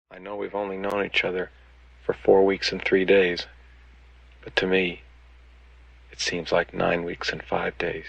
I know we've only known each other for 4 weeks and 3 days, but to me, it seems like 9 weeks and 5 days.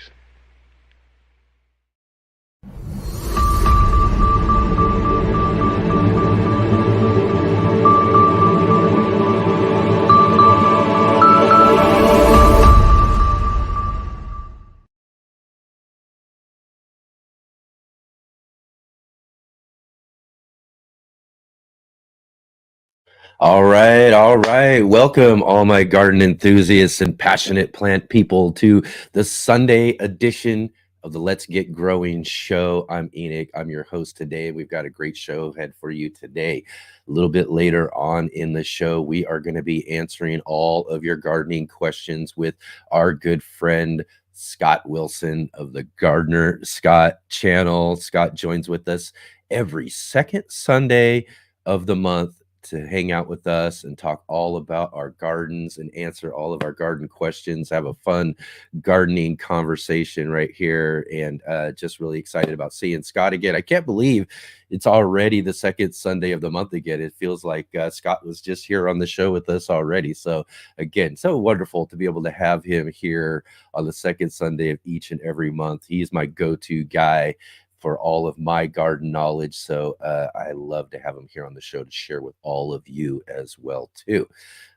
All right, all right. Welcome, all my garden enthusiasts and passionate plant people, to the Sunday edition of the Let's Get Growing show. I'm Enoch. I'm your host today. We've got a great show ahead for you today. A little bit later on in the show, we are going to be answering all of your gardening questions with our good friend Scott Wilson of the Gardener Scott channel. Scott joins with us every second Sunday of the month to hang out with us and talk all about our gardens and answer all of our garden questions, have a fun gardening conversation right here. And just really excited about seeing Scott again. I can't believe it's already the second Sunday of the month again. It feels like Scott was just here on the show with us already. So again, so wonderful to be able to have him here on the second Sunday of each and every month. He's my go-to guy for all of my garden knowledge. So I love to have him here on the show to share with all of you as well too.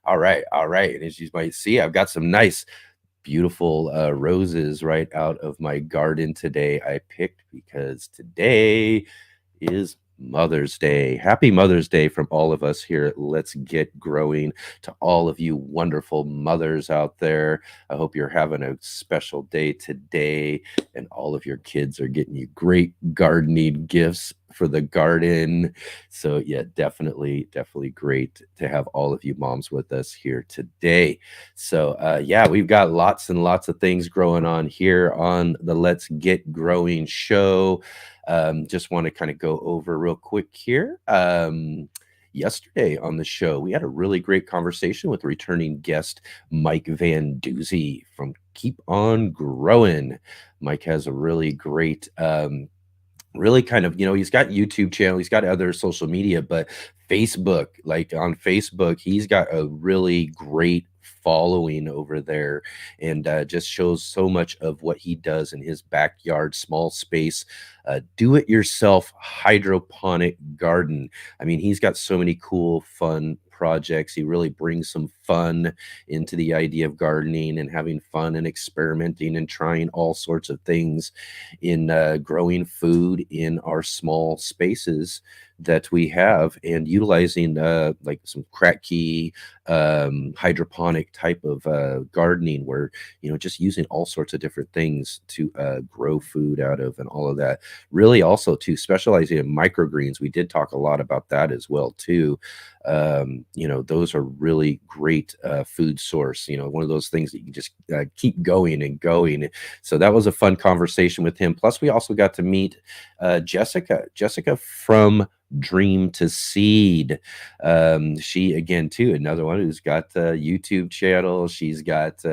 All right, all right. And as you might see, I've got some nice, beautiful roses right out of my garden today. I picked because today is Mother's Day. Happy Mother's Day from all of us here at Let's Get Growing to all of you wonderful mothers out there. I hope you're having a special day today and all of your kids are getting you great gardening gifts for the garden. So yeah, definitely great to have all of you moms with us here today. So yeah, we've got lots and lots of things growing on here on the Let's Get Growing show. Just want to kind of go over real quick here. Yesterday on the show, we had a really great conversation with returning guest Mike Van Doozy from Keep On Growing. Mike has a really great really kind of, he's got YouTube channel, he's got other social media, but Facebook, like on Facebook, he's got a really great following over there and just shows so much of what he does in his backyard, small space, do it yourself hydroponic garden. I mean, he's got so many cool, fun projects. He really brings some fun into the idea of gardening and having fun and experimenting and trying all sorts of things in growing food in our small spaces that we have and utilizing like some Kratky hydroponic type of gardening where, just using all sorts of different things to grow food out of and all of that. Really also to specializing in microgreens. We did talk a lot about that as well too. Those are really great food source, one of those things that you just keep going and going. So that was a fun conversation with him. Plus, we also got to meet Jessica from Dream to Seed. She again too, another one who's got a YouTube channel. She's got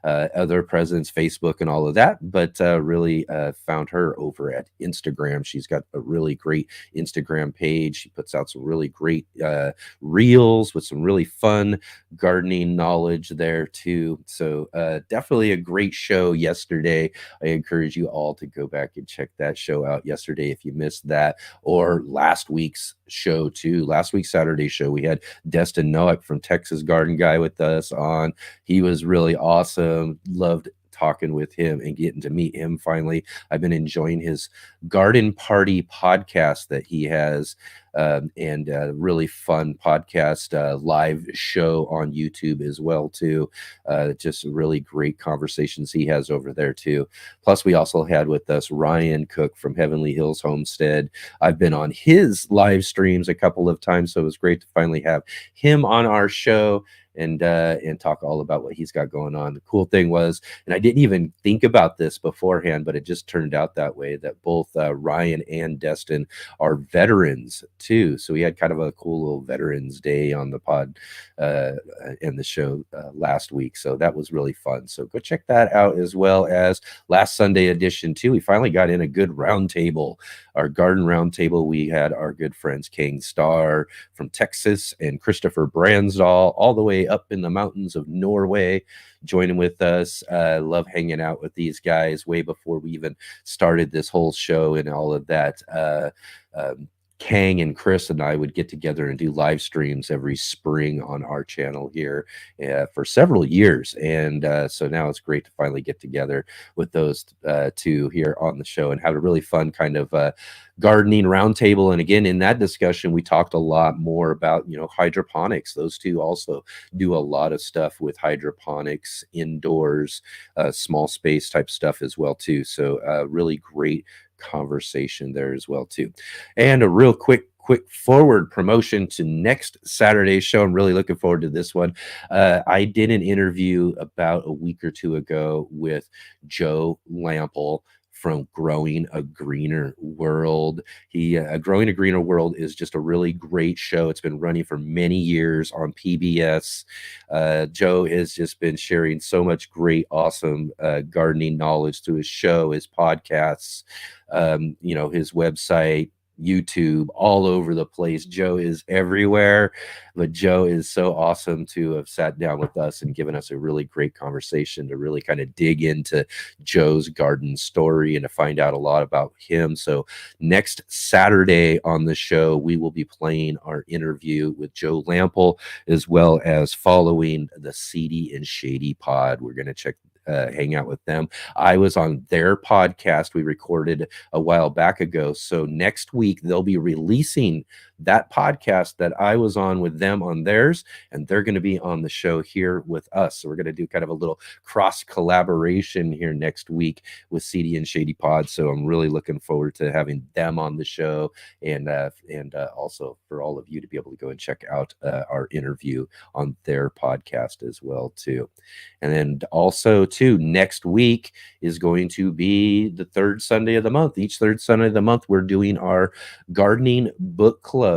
other presence, Facebook and all of that, but really found her over at Instagram. She's got a really great Instagram page. She puts out some really great reels with some really fun gardening knowledge there too. So definitely a great show yesterday. I encourage you all to go back and check that show out yesterday if you missed that, or last week's show too. Last week's Saturday show, we had Destin Noack from Texas Garden Guy with us on. He was really awesome. Loved talking with him and getting to meet him finally. I've been enjoying his garden party podcast that he has, and really fun podcast live show on YouTube as well too. Just really great conversations he has over there too. Plus, we also had with us Ryan Cook from Heavenly Hills Homestead. I've been on his live streams a couple of times, so it was great to finally have him on our show and talk all about what he's got going on. The cool thing was, and I didn't even think about this beforehand, but it just turned out that way, that both Ryan and Destin are veterans too. So we had kind of a cool little Veterans Day on the pod and the show last week. So that was really fun. So go check that out, as well as last Sunday edition too. We finally got in a good roundtable our garden roundtable, we had our good friends Kang Starr from Texas and Christopher Bransdahl all the way up in the mountains of Norway joining with us. Love hanging out with these guys way before we even started this whole show and all of that. Kang and Chris and I would get together and do live streams every spring on our channel here for several years. And so now it's great to finally get together with those two here on the show and have a really fun kind of gardening roundtable. And again, in that discussion, we talked a lot more about, hydroponics. Those two also do a lot of stuff with hydroponics indoors, small space type stuff as well too. So really great conversation there as well too. And a real quick forward promotion to next Saturday's show. I'm really looking forward to this one. I did an interview about a week or two ago with Joe Lamp'l from Growing a Greener World. Growing a Greener World is just a really great show. It's been running for many years on PBS. Joe has just been sharing so much great, awesome gardening knowledge through his show, his podcasts, his website, YouTube, all over the place. Joe is everywhere, but Joe is so awesome to have sat down with us and given us a really great conversation to really kind of dig into Joe's garden story and to find out a lot about him. So next Saturday on the show, we will be playing our interview with Joe Lamp'l, as well as following the Seedy and Shady Pod. We're going to hang out with them. I was on their podcast we recorded a while back ago. So next week they'll be releasing that podcast that I was on with them on theirs, and they're going to be on the show here with us. So we're going to do kind of a little cross collaboration here next week with Seedy and Shady Pod. So I'm really looking forward to having them on the show, and also for all of you to be able to go and check out our interview on their podcast as well too. And then also too, next week is going to be the third Sunday of the month. Each third Sunday of the month, we're doing our gardening book club,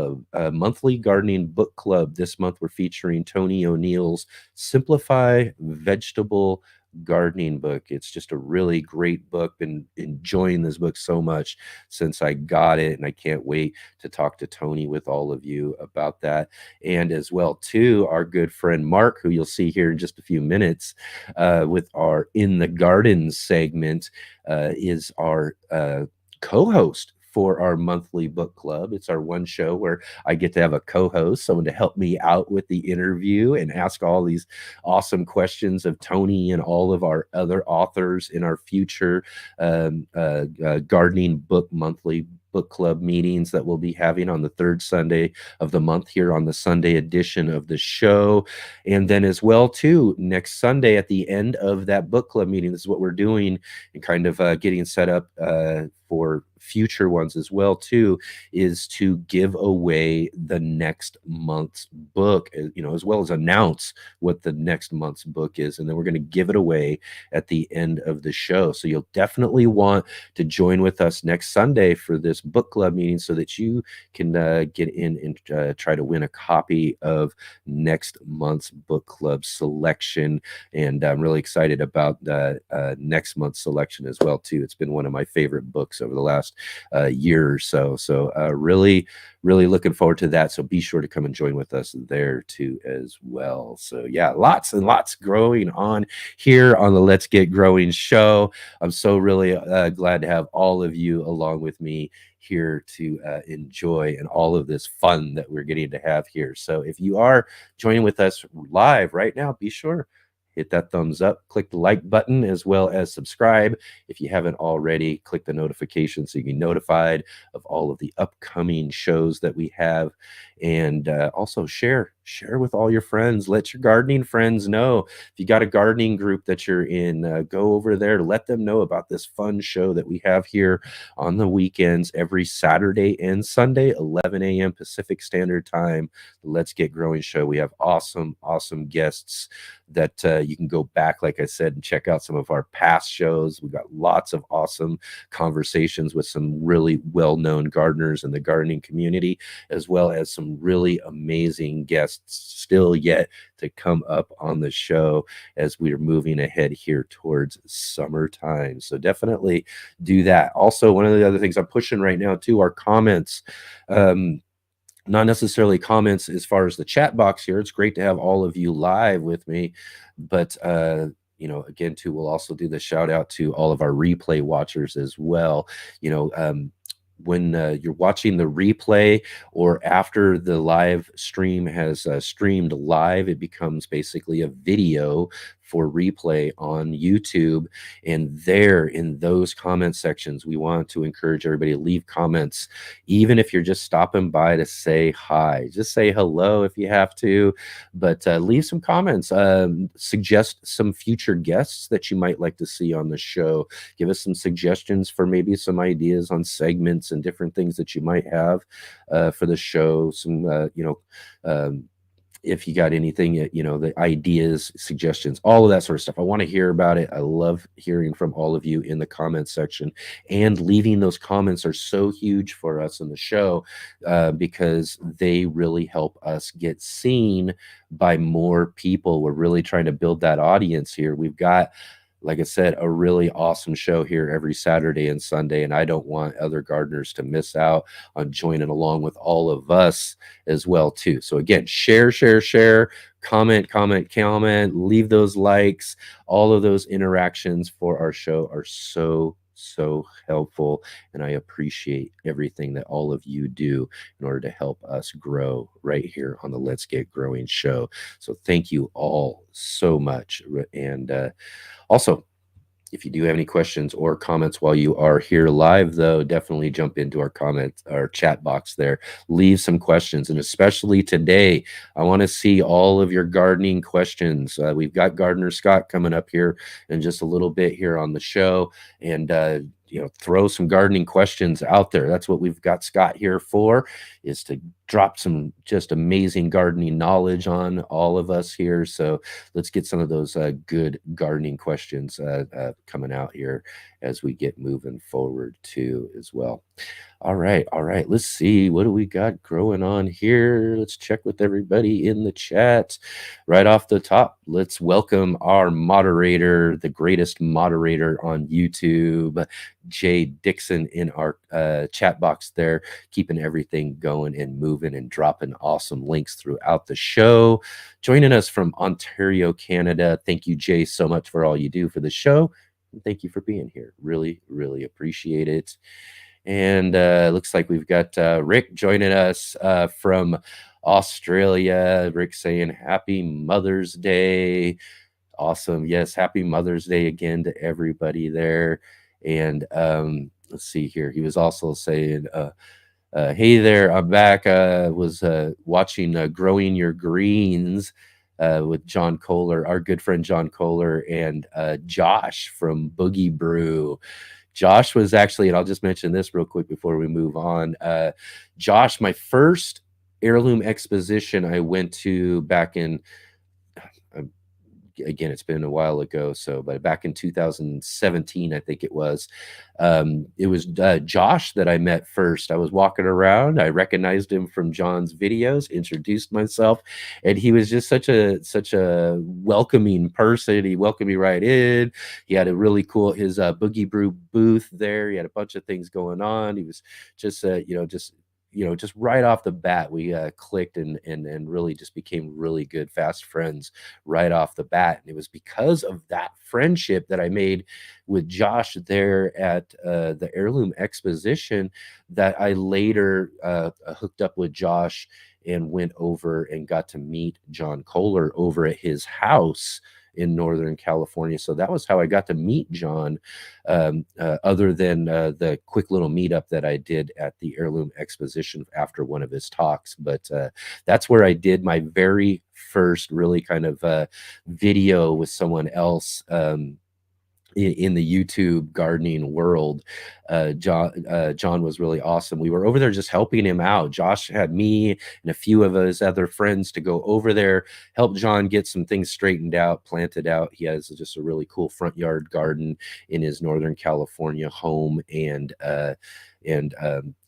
monthly gardening book club. This month, we're featuring Tony O'Neill's Simplify Vegetable Gardening book. It's just a really great book. Been enjoying this book so much since I got it, and I can't wait to talk to Tony with all of you about that. And as well too, our good friend Mark, who you'll see here in just a few minutes with our In the Garden segment, is our co-host for our monthly book club. It's our one show where I get to have a co-host, someone to help me out with the interview and ask all these awesome questions of Tony and all of our other authors in our future gardening book monthly book club meetings that we'll be having on the third Sunday of the month here on the Sunday edition of the show. And then as well too, next Sunday at the end of that book club meeting, this is what we're doing and kind of getting set up for future ones as well too, is to give away the next month's book, as well as announce what the next month's book is, and then we're going to give it away at the end of the show. So you'll definitely want to join with us next Sunday for this book club meeting so that you can get in and try to win a copy of next month's book club selection. And I'm really excited about next month's selection as well too. It's been one of my favorite books over the last year or so. So really looking forward to that. So be sure to come and join with us there too as well. So yeah, lots and lots growing on here on the Let's Get Growing show. I'm so really glad to have all of you along with me here to enjoy and all of this fun that we're getting to have here. So if you are joining with us live right now, be sure hit that thumbs up, click the like button, as well as subscribe. If you haven't already, click the notification so you can be notified of all of the upcoming shows that we have. And also share with all your friends. Let your gardening friends know. If you got a gardening group that you're in, go over there, let them know about this fun show that we have here on the weekends every Saturday and Sunday, 11 a.m. Pacific Standard Time. The Let's Get Growing show. We have awesome guests that you can go back, like I said, and check out some of our past shows. We've got lots of awesome conversations with some really well-known gardeners in the gardening community, as well as some really amazing guests guests still yet to come up on the show as we are moving ahead here towards summertime. So definitely do that. Also, one of the other things I'm pushing right now too are comments. Not necessarily comments as far as the chat box here. It's great to have all of you live with me, but again too, we'll also do the shout out to all of our replay watchers as well. When you're watching the replay or after the live stream has streamed live, it becomes basically a video for replay on YouTube. And there in those comment sections, we want to encourage everybody to leave comments, even if you're just stopping by to say hi. Just say hello if you have to, but leave some comments. Suggest some future guests that you might like to see on the show. Give us some suggestions for maybe some ideas on segments and different things that you might have for the show. Some, if you got anything, the ideas, suggestions, all of that sort of stuff. I want to hear about it. I love hearing from all of you in the comments section, and leaving those comments are so huge for us in the show because they really help us get seen by more people. We're really trying to build that audience here. We've got, like I said, a really awesome show here every Saturday and Sunday, and I don't want other gardeners to miss out on joining along with all of us as well too. So again, share, comment, leave those likes. All of those interactions for our show are so helpful, and I appreciate everything that all of you do in order to help us grow right here on the Let's Get Growing show. So thank you all so much. And also, if you do have any questions or comments while you are here live, though, definitely jump into our chat box there. Leave some questions, and especially today, I want to see all of your gardening questions. We've got Gardener Scott coming up here in just a little bit here on the show, and throw some gardening questions out there. That's what we've got Scott here for, is to drop some just amazing gardening knowledge on all of us here. So let's get some of those good gardening questions coming out here as we get moving forward too as well. All right. Let's see. What do we got growing on here? Let's check with everybody in the chat. Right off the top, let's welcome our moderator, the greatest moderator on YouTube, Jay Dixon, in our chat box there, keeping everything going and moving and dropping awesome links throughout the show. Joining us from Ontario, Canada. Thank you, Jay, so much for all you do for the show. And thank you for being here. Really appreciate it. And looks like we've got Rick joining us from Australia. Rick saying happy Mother's Day. Awesome. Yes, happy Mother's Day again to everybody there. And let's see here. He was also saying, hey there, I'm back. Was watching Growing Your Greens with John Kohler, our good friend John Kohler, and Josh from Boogie Brew. Josh was actually, and I'll just mention this real quick before we move on. Josh, my first heirloom exposition I went to back in, again, it's been a while ago, but back in 2017, I think it was Josh that I met first. I was walking around, I recognized him from John's videos, introduced myself, and he was just such a welcoming person. He welcomed me right in. He had a really cool, his Boogie Brew booth there. He had a bunch of things going on. He was just just right off the bat, we clicked and really just became really good, fast friends right off the bat. And it was because of that friendship that I made with Josh there at the Heirloom Exposition that I later hooked up with Josh and went over and got to meet John Kohler over at his house in Northern California. So that was how I got to meet John, other than the quick little meetup that I did at the Heirloom Exposition after one of his talks. But that's where I did my very first really kind of video with someone else in the YouTube gardening world. John was really awesome. We were over there just helping him out. Josh had me and a few of his other friends to go over there, help John get some things straightened out, planted out. He has just a really cool front yard garden in his Northern California home, and and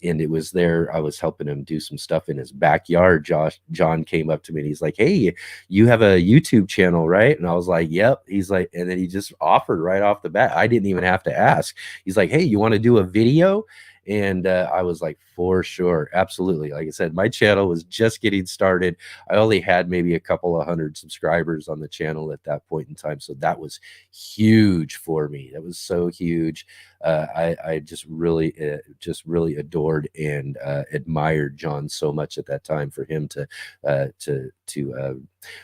it was there. I was helping him do some stuff in his backyard. John came up to me and he's like, "Hey, you have a YouTube channel, right?" And I was like, "Yep." He's like, and then he just offered right off the bat. I didn't even have to ask. He's like, "Hey, you want to do a video?" And I was like, for sure, absolutely. Like I said, my channel was just getting started. I only had maybe a couple of hundred subscribers on the channel at that point in time. So that was huge for me. That was so huge. I just really adored and admired John so much at that time. For him to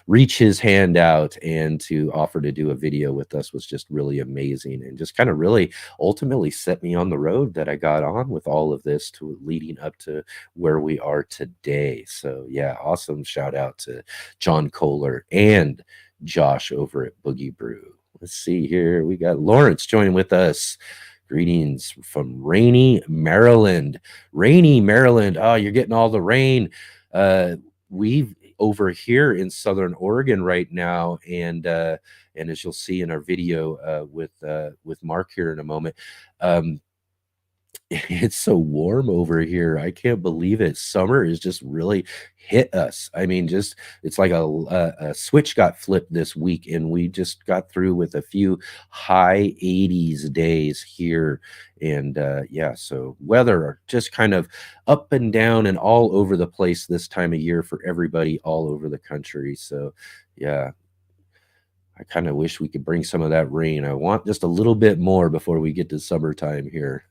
reach his hand out and to offer to do a video with us was just really amazing, and just kind of really ultimately set me on the road that I got on with all of this to leading up to where we are today. So yeah, awesome shout out to John Kohler and Josh over at Boogie Brew. Let's see here. We got Lawrence joining with us. Greetings from Rainy, Maryland. Rainy, Maryland. Oh, you're getting all the rain. We've over here in Southern Oregon right now, and as you'll see in our video with Mark here in a moment, it's so warm over here. I can't believe it. Summer is just really hit us. I mean, just it's like a switch got flipped this week, and we just got through with a few high 80s days here. And yeah, so weather just kind of up and down and all over the place this time of year for everybody all over the country. So yeah, I kind of wish we could bring some of that rain. I want just a little bit more before we get to summertime here.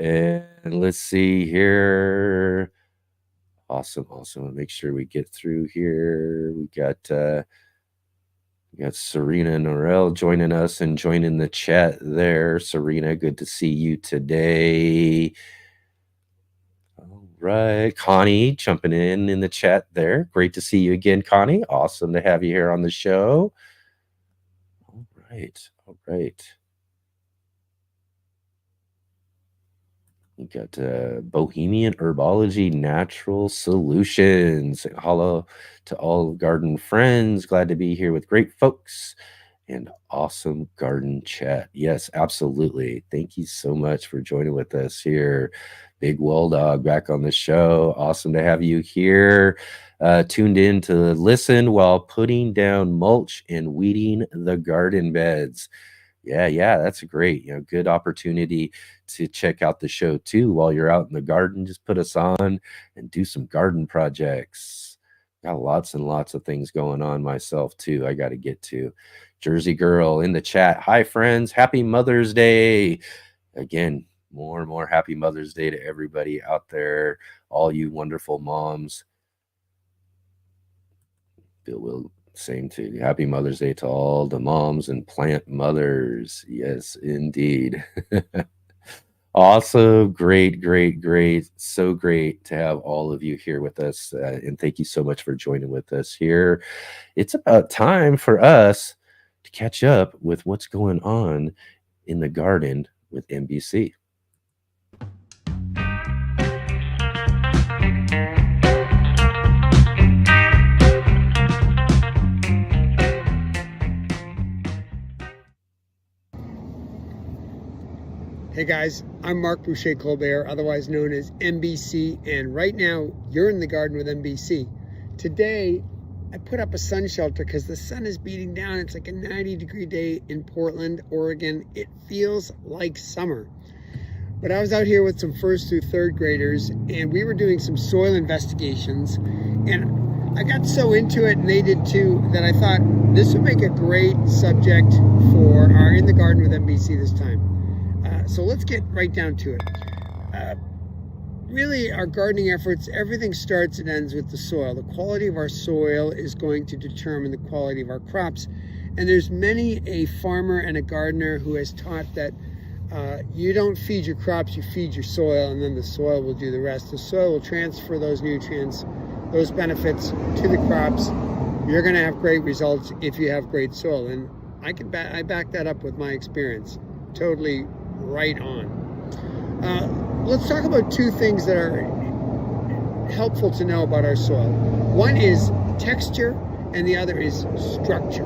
And let's see here. Awesome. Make sure we get through here. We got Serena Norell joining us and joining the chat there. Serena, good to see you today. All right, Connie jumping in the chat there. Great to see you again, Connie. Awesome to have you here on the show. All right. We got Bohemian Herbology Natural Solutions. Hello to all garden friends. Glad to be here with great folks and awesome garden chat. Yes, absolutely. Thank you so much for joining with us here. Big Wall Dog back on the show. Awesome to have you here. Tuned in to listen while putting down mulch and weeding the garden beds. Yeah, that's a great, good opportunity to check out the show too while you're out in the garden. Just put us on and do some garden projects. Got lots and lots of things going on myself too. I got to get to. Jersey Girl in the chat. Hi friends, happy Mother's Day. Again, more and more happy Mother's Day to everybody out there, all you wonderful moms. Bill will. Same to you. Happy Mother's Day to all the moms and plant mothers. Yes, indeed. Awesome. Great. So great to have all of you here with us. And thank you so much for joining with us here. It's about time for us to catch up with what's going on in the garden with MBC. Hey guys, I'm Mark Boucher Colbert, otherwise known as MBC, and right now you're in the garden with MBC. Today, I put up a sun shelter because the sun is beating down. It's like a 90-degree day in Portland, Oregon. It feels like summer. But I was out here with some first through third graders, and we were doing some soil investigations, and I got so into it, and they did too, that I thought this would make a great subject for our In the Garden with MBC this time. So let's get right down to it. Really, our gardening efforts, everything starts and ends with the soil. The quality of our soil is going to determine the quality of our crops. And there's many a farmer and a gardener who has taught that you don't feed your crops, you feed your soil, and then the soil will do the rest. The soil will transfer those nutrients, those benefits to the crops. You're going to have great results if you have great soil. And I back that up with my experience. Totally right on. Let's talk about two things that are helpful to know about our soil. One is texture and the other is structure.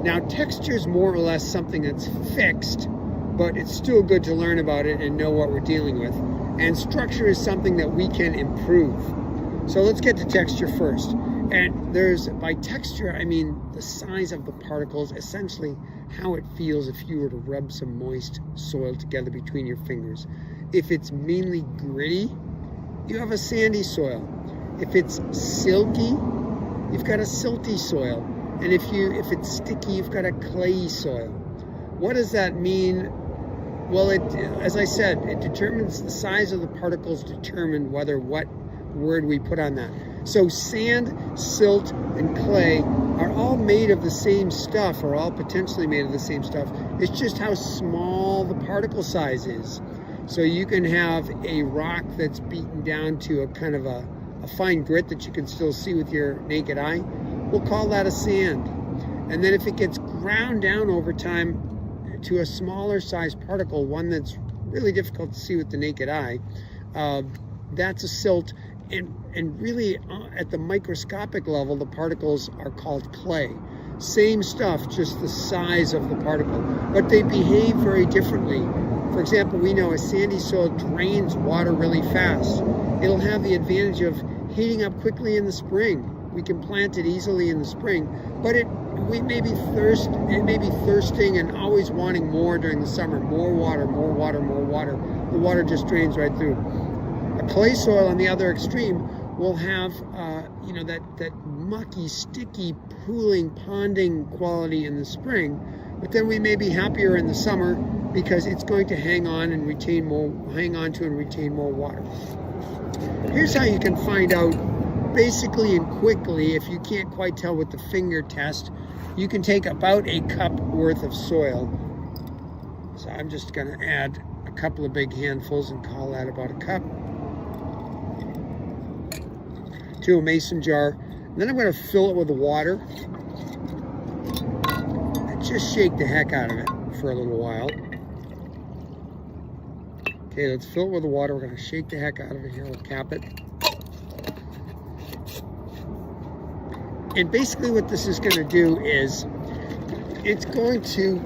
Now, texture is more or less something that's fixed but it's still good to learn about it and know what we're dealing with. And structure is something that we can improve. So let's get to texture first. And by texture, I mean the size of the particles, essentially how it feels if you were to rub some moist soil together between your fingers. If it's mainly gritty, you have a sandy soil. If it's silky, you've got a silty soil. And if it's sticky, you've got a clayey soil. What does that mean? Well, as I said, it determines the size of the particles, determine what word we put on that. So sand, silt, and clay are all made of the same stuff, or all potentially made of the same stuff. It's just how small the particle size is. So you can have a rock that's beaten down to a kind of a fine grit that you can still see with your naked eye. We'll call that a sand. And then if it gets ground down over time to a smaller size particle, one that's really difficult to see with the naked eye, that's a silt. And really at the microscopic level, the particles are called clay. Same stuff, just the size of the particle, but they behave very differently. For example, we know a sandy soil drains water really fast. It'll have the advantage of heating up quickly in the spring. We can plant it easily in the spring, but it may be thirsting and always wanting more during the summer. More water, more water, more water. The water just drains right through. A clay soil on the other extreme will have that mucky, sticky, pooling, ponding quality in the spring, but then we may be happier in the summer because it's going to hang on to and retain more water. Here's how you can find out basically and quickly, if you can't quite tell with the finger test. You can take about a cup worth of soil. So I'm just going to add a couple of big handfuls and call that about a cup to a mason jar. And then I'm going to fill it with water and just shake the heck out of it for a little while. Okay, let's fill it with the water. We're going to shake the heck out of it here. We'll cap it. And basically what this is going to do is it's going to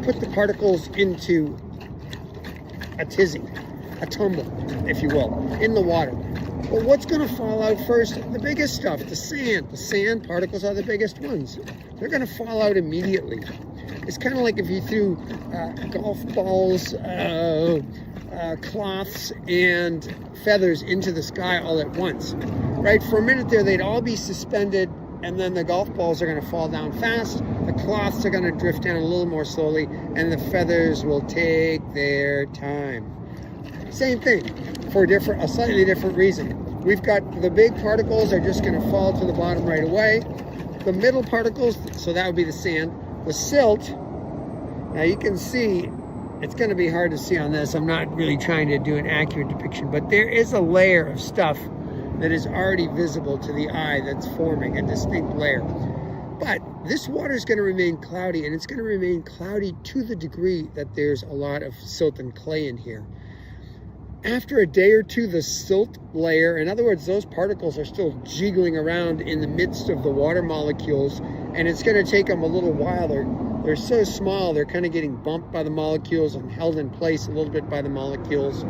put the particles into a tizzy, a tumble, if you will, in the water. Well, what's going to fall out first? The biggest stuff, the sand. The sand particles are the biggest ones. They're going to fall out immediately. It's kind of like if you threw golf balls, cloths, and feathers into the sky all at once. Right? For a minute there, they'd all be suspended, and then the golf balls are going to fall down fast. The cloths are going to drift down a little more slowly, and the feathers will take their time. Same thing, for a slightly different reason. We've got the big particles are just going to fall to the bottom right away. The middle particles, so that would be the sand. The silt, now you can see, it's going to be hard to see on this. I'm not really trying to do an accurate depiction, but there is a layer of stuff that is already visible to the eye that's forming a distinct layer. But this water is going to remain cloudy, and it's going to remain cloudy to the degree that there's a lot of silt and clay in here. After a day or two, the silt layer, in other words, those particles are still jiggling around in the midst of the water molecules, and it's going to take them a little while. They're so small, they're kind of getting bumped by the molecules and held in place a little bit by the molecules.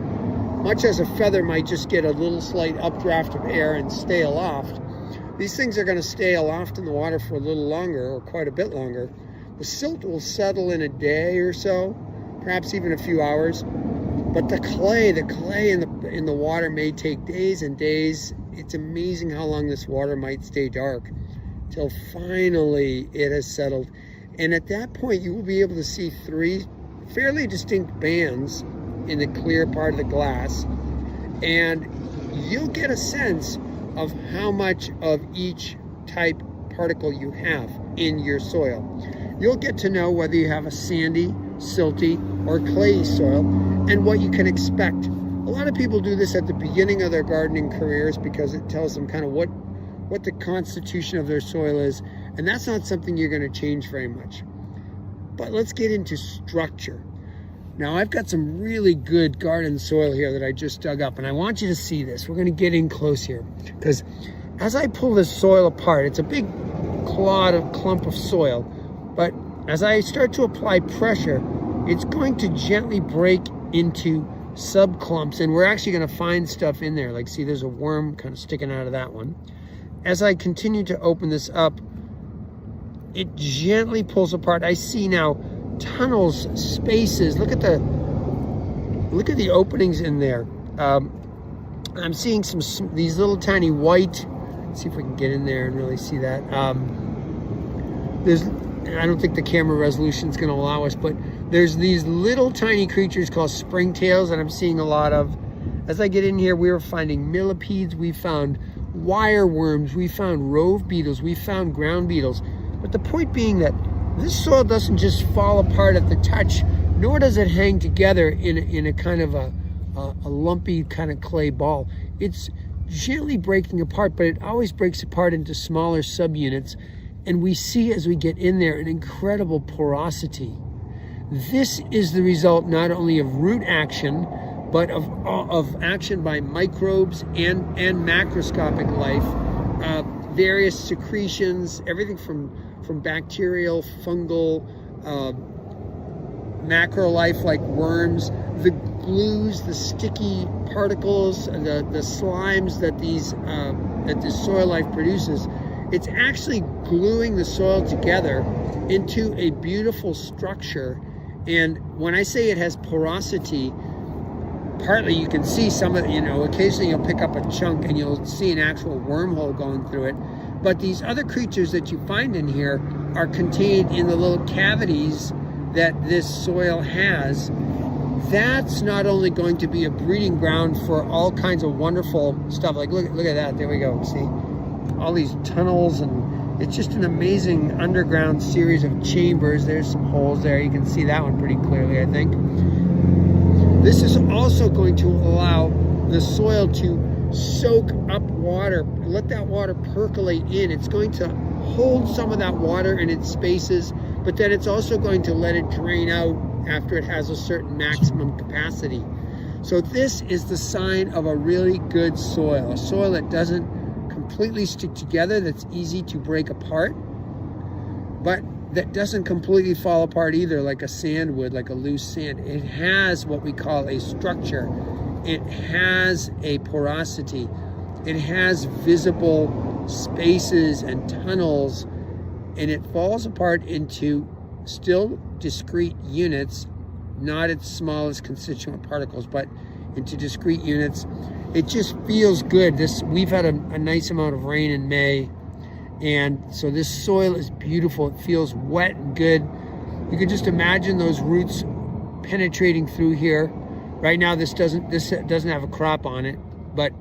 Much as a feather might just get a little slight updraft of air and stay aloft, these things are going to stay aloft in the water for a little longer, or quite a bit longer. The silt will settle in a day or so, perhaps even a few hours. But the clay in the water may take days and days. It's amazing how long this water might stay dark till finally it has settled. And at that point, you will be able to see three fairly distinct bands in the clear part of the glass, and you'll get a sense of how much of each type particle you have in your soil. You'll get to know whether you have a sandy, silty, or clayey soil, and what you can expect. A lot of people do this at the beginning of their gardening careers because it tells them kind of what the constitution of their soil is, and that's not something you're going to change very much. But let's get into structure. Now, I've got some really good garden soil here that I just dug up, and I want you to see this. We're going to get in close here, because as I pull this soil apart, it's a big clump of soil, but as I start to apply pressure, it's going to gently break into subclumps, and we're actually going to find stuff in there. Like, see, there's a worm kind of sticking out of that one. As I continue to open this up, it gently pulls apart. I see now tunnels, spaces. Look at the openings in there. I'm seeing these little tiny white. Let's see if we can get in there and really see that. I don't think the camera resolution is going to allow us, but there's these little tiny creatures called springtails that I'm seeing a lot of. As I get in here, we were finding millipedes, we found wireworms, we found rove beetles, we found ground beetles. But the point being that this soil doesn't just fall apart at the touch, nor does it hang together in a kind of a lumpy kind of clay ball. It's gently breaking apart, but it always breaks apart into smaller subunits. And we see as we get in there an incredible porosity. This is the result not only of root action, but of action by microbes and macroscopic life, various secretions, everything from bacterial, fungal, macro life like worms, the glues, the sticky particles, the slimes that this soil life produces. It's actually gluing the soil together into a beautiful structure. And when I say it has porosity, partly you can see some of, occasionally you'll pick up a chunk and you'll see an actual wormhole going through it. But these other creatures that you find in here are contained in the little cavities that this soil has. That's not only going to be a breeding ground for all kinds of wonderful stuff. Like, look at that. There we go. See? All these tunnels, and it's just an amazing underground series of chambers. There's some holes there. You can see that one pretty clearly, I think. This is also going to allow the soil to soak up water, let that water percolate in. It's going to hold some of that water in its spaces, but then it's also going to let it drain out after it has a certain maximum capacity. So this is the sign of a really good soil, a soil that doesn't completely stick together, that's easy to break apart, but that doesn't completely fall apart either like a sand would, like a loose sand. It has what we call a structure. It has a porosity. It has visible spaces and tunnels, and it falls apart into still discrete units, not its smallest constituent particles, but into discrete units. It just feels good. We've had a nice amount of rain in May, and so this soil is beautiful. It feels wet and good. You can just imagine those roots penetrating through here. Right now this doesn't have a crop on it, but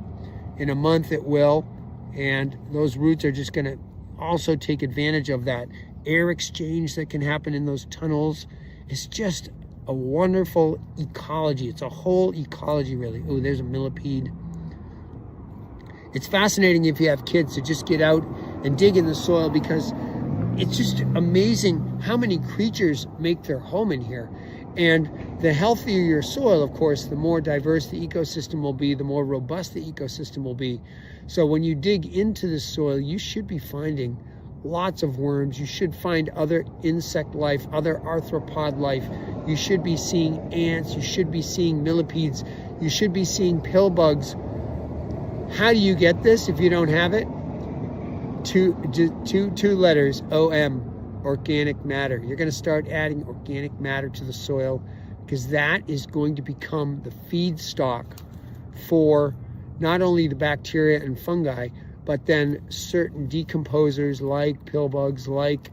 in a month it will, and those roots are just going to also take advantage of that air exchange that can happen in those tunnels. It's just a wonderful ecology. It's a whole ecology, really. Oh, there's a millipede. It's fascinating if you have kids to just get out and dig in the soil, because it's just amazing how many creatures make their home in here. And the healthier your soil, of course, the more diverse the ecosystem will be, the more robust the ecosystem will be. So when you dig into the soil, you should be finding lots of worms. You should find other insect life, other arthropod life. You should be seeing ants. You should be seeing millipedes. You should be seeing pill bugs. How do you get this if you don't have it? Two letters, OM, organic matter. You're going to start adding organic matter to the soil, because that is going to become the feedstock for not only the bacteria and fungi, but then certain decomposers like pill bugs, like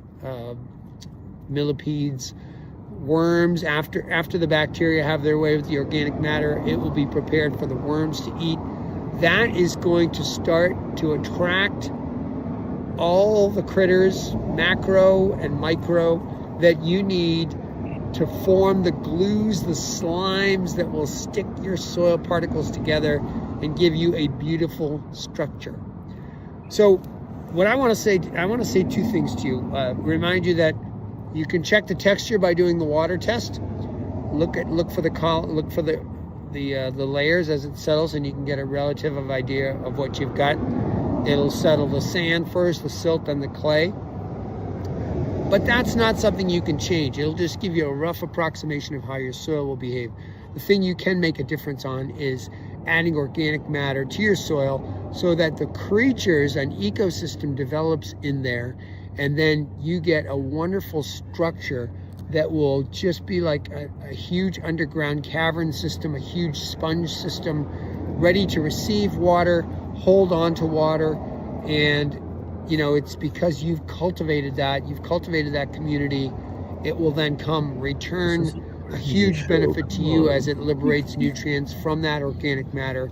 millipedes, worms. After the bacteria have their way with the organic matter, it will be prepared for the worms to eat. That is going to start to attract all the critters, macro and micro, that you need to form the glues, the slimes that will stick your soil particles together and give you a beautiful structure. So what I want to say two things to you. Remind you that you can check the texture by doing the water test. Look for the layers as it settles, and you can get a relative idea of what you've got. It'll settle the sand first, the silt, then the clay. But that's not something you can change. It'll just give you a rough approximation of how your soil will behave. The thing you can make a difference on is adding organic matter to your soil so that the creatures, an ecosystem develops in there, and then you get a wonderful structure that will just be like a huge underground cavern system, a huge sponge system, ready to receive water, hold on to water. And you know, it's because you've cultivated that community. It will then come return a huge benefit to you as it liberates nutrients from that organic matter.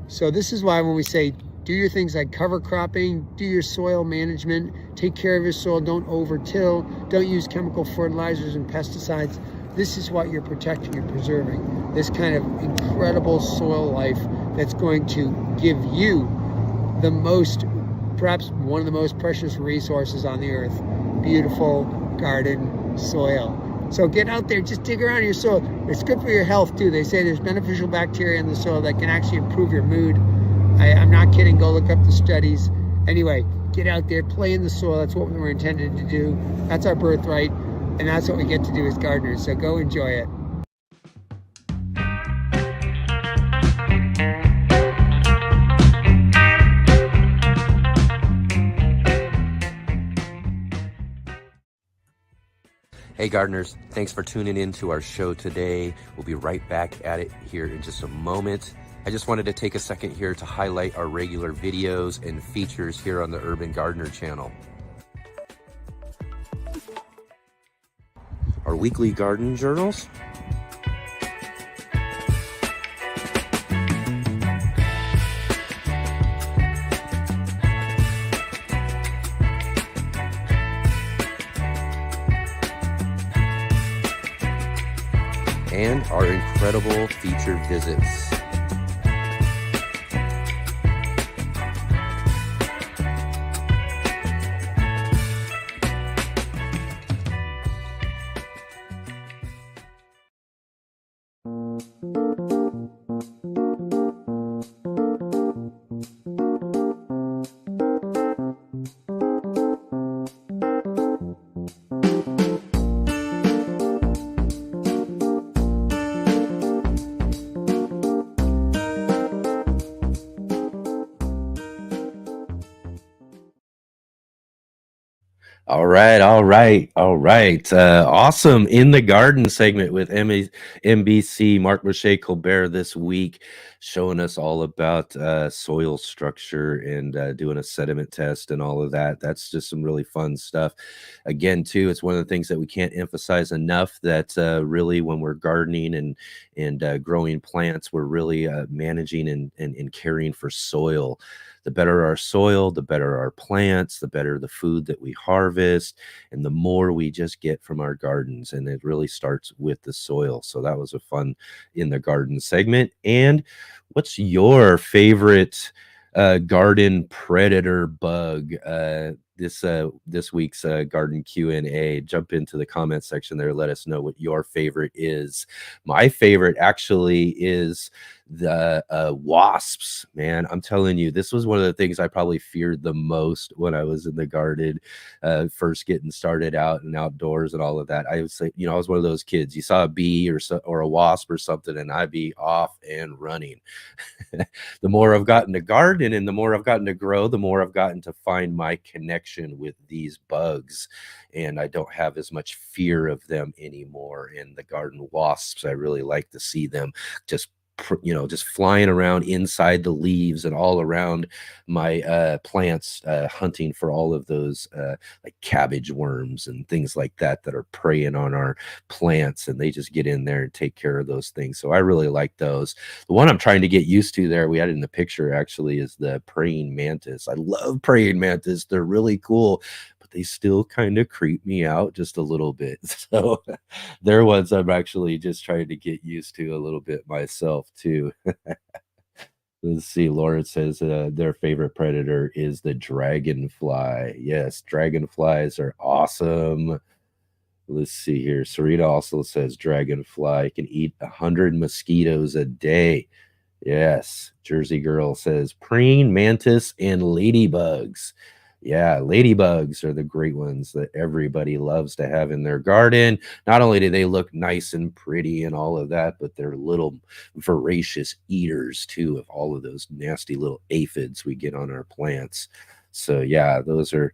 So this is why when we say do your things like cover cropping, do your soil management, take care of your soil, don't over-till, don't use chemical fertilizers and pesticides. This is what you're protecting and preserving. This kind of incredible soil life that's going to give you the most, perhaps one of the most precious resources on the earth, beautiful garden soil. So get out there, just dig around your soil. It's good for your health too. They say there's beneficial bacteria in the soil that can actually improve your mood. I'm not kidding, go look up the studies. Anyway, get out there, play in the soil. That's what we were intended to do. That's our birthright, and that's what we get to do as gardeners. So go enjoy it. Hey gardeners, thanks for tuning in to our show today. We'll be right back at it here in just a moment. I just wanted to take a second here to highlight our regular videos and features here on the Urban Gardener channel. Our weekly garden journals, and our incredible featured visits. All right. Awesome. In the garden segment with NBC, Mark Roche Colbert this week, showing us all about soil structure and doing a sediment test and all of that. That's just some really fun stuff. Again, too, it's one of the things that we can't emphasize enough, that really when we're gardening and growing plants, we're really managing and caring for soil. The better our soil, the better our plants, the better the food that we harvest, and the more we just get from our gardens. And it really starts with the soil. So that was a fun in the garden segment. And what's your favorite garden predator bug? This week's garden Q&A. Jump into the comment section there. Let us know what your favorite is. My favorite actually is the wasps. Man, I'm telling you, this was one of the things I probably feared the most when I was in the garden, first getting started out and outdoors and all of that. I was like, I was one of those kids. You saw a bee or a wasp or something, and I'd be off and running. The more I've gotten to garden and the more I've gotten to grow, the more I've gotten to find my connection with these bugs, and I don't have as much fear of them anymore. And the garden wasps, I really like to see them just flying around inside the leaves and all around my plants, hunting for all of those like cabbage worms and things like that are preying on our plants, and they just get in there and take care of those things. So I really like those. The one I'm trying to get used to there, we had it in the picture actually, is the praying mantis. I love praying mantis. They're really cool, but they still kind of creep me out just a little bit. So they're ones I'm actually just trying to get used to a little bit myself too. Let's see. Lawrence says their favorite predator is the dragonfly. Yes, dragonflies are awesome. Let's see here. Sarita also says dragonfly can eat 100 mosquitoes a day. Yes. Jersey Girl says praying mantis and ladybugs. Yeah, ladybugs are the great ones that everybody loves to have in their garden. Not only do they look nice and pretty and all of that, but they're little voracious eaters too of all of those nasty little aphids we get on our plants. So yeah, those are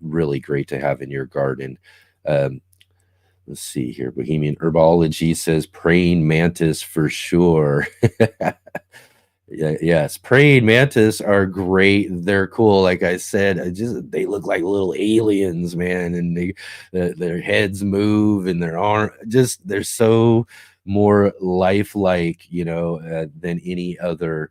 really great to have in your garden. Um, let's see here. Bohemian Herbology says praying mantis for sure. Yeah, yes, praying mantis are great. They're cool. Like I said, just they look like little aliens, man, and their heads move and their arm just they're so more lifelike, than any other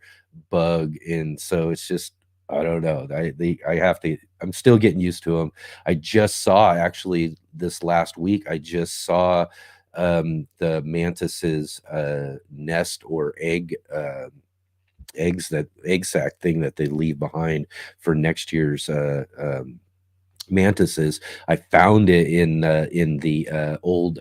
bug. And so it's just I don't know. I have to. I'm still getting used to them. I just saw actually this last week. I just saw the mantis's nest or eggs that egg sac thing that they leave behind for next year's mantises. I found it in the old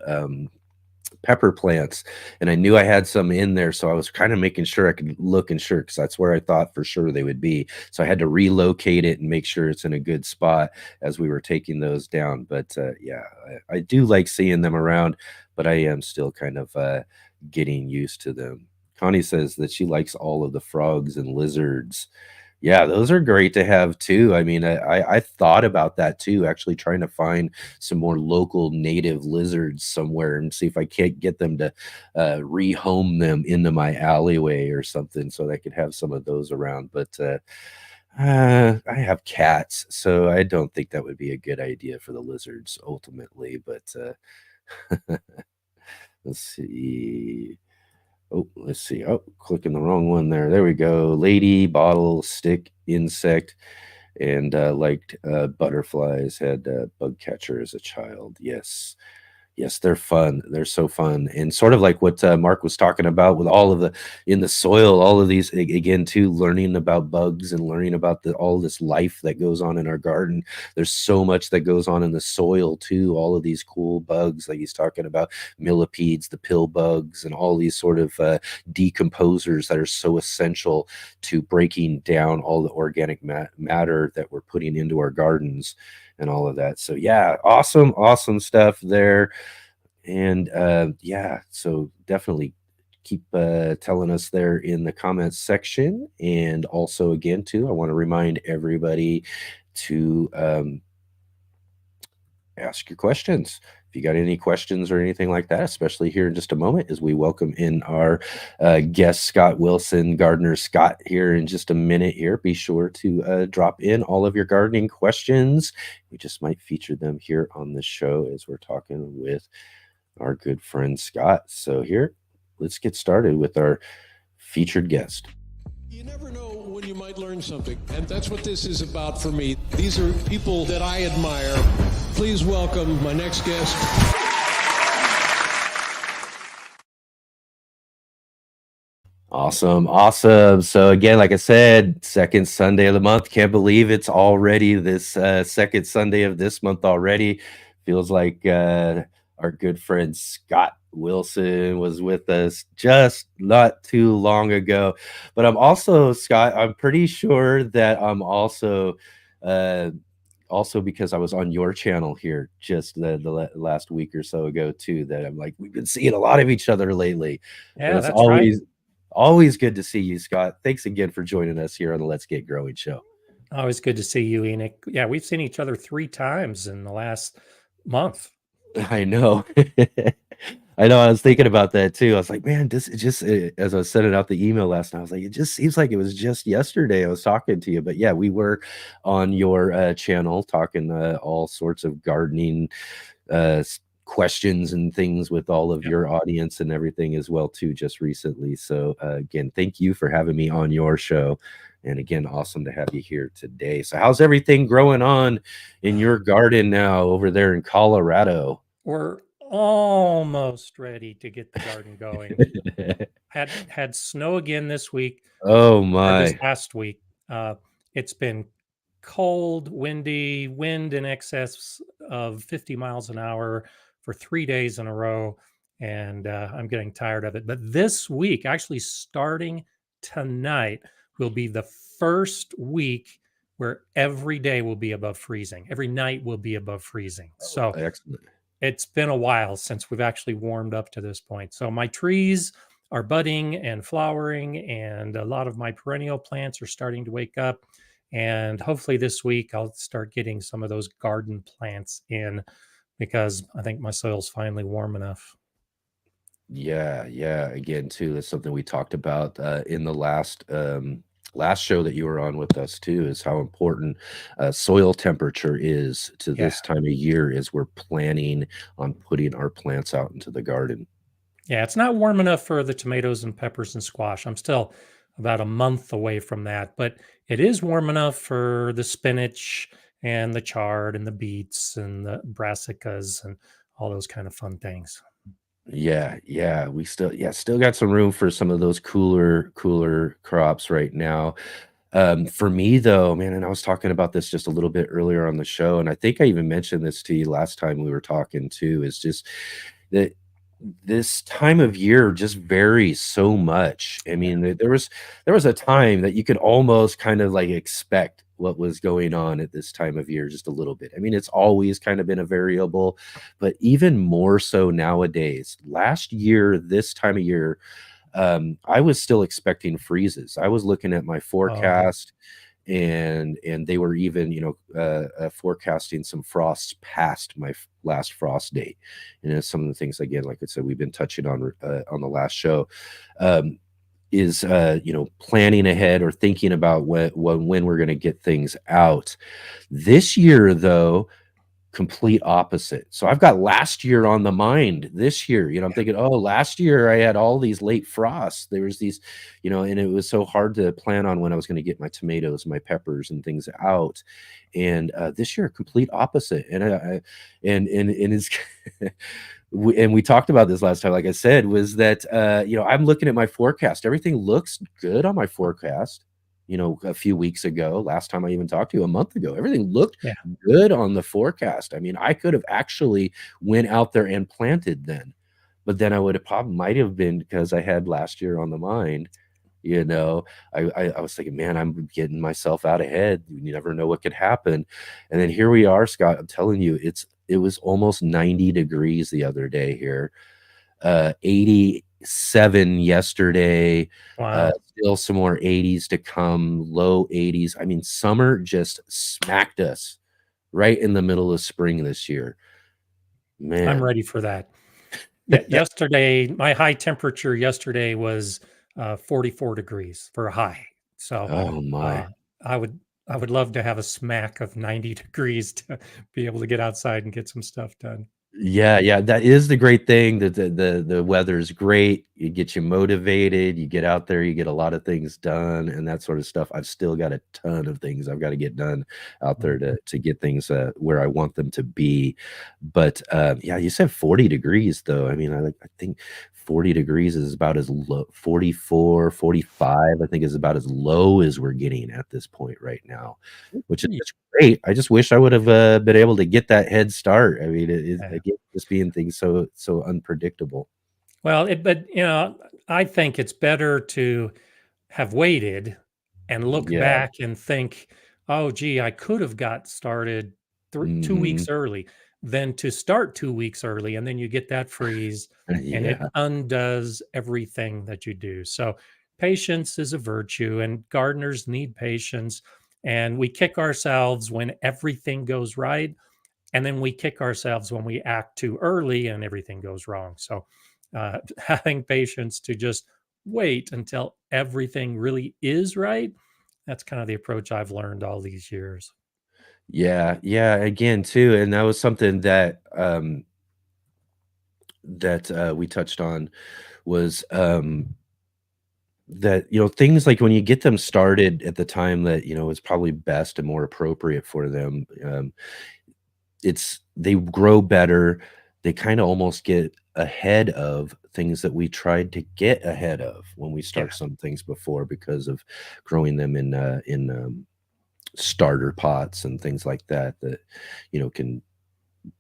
pepper plants, and I knew I had some in there, so I was kind of making sure I could look and sure because that's where I thought for sure they would be. So I had to relocate it and make sure it's in a good spot as we were taking those down. But yeah, I do like seeing them around, but I am still kind of getting used to them. Connie says that she likes all of the frogs and lizards. Yeah, those are great to have too. I mean, I thought about that too, actually trying to find some more local native lizards somewhere and see if I can't get them to rehome them into my alleyway or something so that I could have some of those around. But I have cats, so I don't think that would be a good idea for the lizards ultimately. But let's see. Oh, let's see. Oh, clicking the wrong one there. There we go. Lady, bottle, stick, insect, and liked butterflies. Had bug catcher as a child. Yes. Yes, they're fun. They're so fun, and sort of like what Mark was talking about with all of the in the soil, all of these again too, learning about bugs and learning about all this life that goes on in our garden. There's so much that goes on in the soil too. All of these cool bugs, like he's talking about, millipedes, the pill bugs, and all these sort of decomposers that are so essential to breaking down all the organic matter that we're putting into our gardens and all of that. So yeah, awesome stuff there. And yeah, so definitely keep telling us there in the comments section. And also again too, I want to remind everybody to ask your questions. If you got any questions or anything like that, especially here in just a moment as we welcome in our guest, Scott Wilson, Gardener Scott, here in just a minute here. Be sure to drop in all of your gardening questions. We just might feature them here on the show as we're talking with our good friend Scott. So here, let's get started with our featured guest. You never know when you might learn something, and that's what this is about for me. These are people that I admire. Please welcome my next guest. Awesome. So again, like I said, second Sunday of the month. Can't believe it's already this second Sunday of this month already. Feels like our good friend Scott Wilson was with us just not too long ago. But I'm also, Scott, I'm pretty sure that I'm also because I was on your channel here just the last week or so ago too, that I'm like, we've been seeing a lot of each other lately. Yeah, It's that's right. always good to see you, Scott. Thanks again for joining us here on the Let's Get Growing show. Always good to see you, Enoch. Yeah, we've seen each other 3 times in the last month. I know. I know. I was thinking about that too. I was like, man, this is just as I was sending out the email last night, I was like, it just seems like it was just yesterday I was talking to you. But yeah, we were on your channel talking all sorts of gardening questions and things with all of your audience and everything as well too just recently. So again, thank you for having me on your show. And again, awesome to have you here today. So how's everything growing on in your garden now over there in Colorado? We're almost ready to get the garden going. had snow again this week. Oh Or this my. last week. It's been cold, windy, wind in excess of 50 miles an hour for 3 days in a row. And I'm getting tired of it. But this week, actually starting tonight, will be the first week where every day will be above freezing. Every night will be above freezing. Oh, So excellent. it's been a while since we've actually warmed up to this point. So my trees are budding and flowering, and a lot of my perennial plants are starting to wake up. And hopefully this week I'll start getting some of those garden plants in because I think my soil's finally warm enough. Yeah, yeah. Again, too, that's something we talked about in the last show that you were on with us too, is how important soil temperature is to Yeah. this time of year as we're planning on putting our plants out into the garden. Yeah, it's not warm enough for the tomatoes and peppers and squash. I'm still about a month away from that, but it is warm enough for the spinach and the chard and the beets and the brassicas and all those kind of fun things. Yeah, yeah, we still got some room for some of those cooler crops right now. For me though, man, and I was talking about this just a little bit earlier on the show, and I think I even mentioned this to you last time we were talking too, is just that this time of year just varies so much. I mean, there was a time that you could almost kind of like expect what was going on at this time of year just a little bit. I mean, it's always kind of been a variable, but even more so nowadays. Last year, this time of year, I was still expecting freezes. I was looking at my Oh, yeah. forecast, and they were even, forecasting some frosts past my last frost date. And it's some of the things, again, like I said, we've been touching on the last show, um, is planning ahead or thinking about when we're going to get things out. This year, though, complete opposite. So I've got last year on the mind this year. I'm thinking, oh, last year I had all these late frosts. There was these, and it was so hard to plan on when I was going to get my tomatoes, my peppers, and things out. And this year, complete opposite. And it's and we talked about this last time. Like I said, was that I'm looking at my forecast. Everything looks good on my forecast. A few weeks ago, last time I even talked to you a month ago, everything looked Yeah. good on the forecast. I mean, I could have actually went out there and planted then, but then I would have probably might have been because I had last year on the mind. You know, I was thinking, man, I'm getting myself out ahead. You never know what could happen. And then here we are, Scott. I'm telling you, it was almost 90 degrees the other day here. 87 yesterday. Wow. Still some more 80s to come, low 80s. I mean, summer just smacked us right in the middle of spring this year. I'm Man. ready for that. Yeah, yesterday, my high temperature yesterday was 44 degrees for a high. So Oh my. I would I would love to have a smack of 90 degrees to be able to get outside and get some stuff done. Yeah, yeah, that is the great thing, that the weather's great, it gets you motivated, you get out there, you get a lot of things done and that sort of stuff. I've still got a ton of things I've gotta get done out there to get things, where I want them to be. But, yeah, you said 40 degrees though. I mean, I think 40 degrees is about as low. 44, 45, I think, is about as low as we're getting at this point right now, which is Yeah. great. I just wish I would have been able to get that head start. I mean, it is, Yeah. again, just being things so unpredictable. Well, but I think it's better to have waited and look Yeah. back and think, "Oh, gee, I could have got started 2 Mhm. weeks early," than to start 2 weeks early and then you get that freeze and it Yeah. undoes everything that you do. So, patience is a virtue and gardeners need patience, and we kick ourselves when everything goes right, and then we kick ourselves when we act too early and everything goes wrong. So, having patience to just wait until everything really is right, that's kind of the approach I've learned all these years. Yeah, yeah, again, too, and that was something that we touched on was, that, things like when you get them started at the time that, is probably best and more appropriate for them, they grow better. They kinda almost get ahead of things that we tried to get ahead of when we Yeah. start some things before because of growing them in starter pots and things like that, can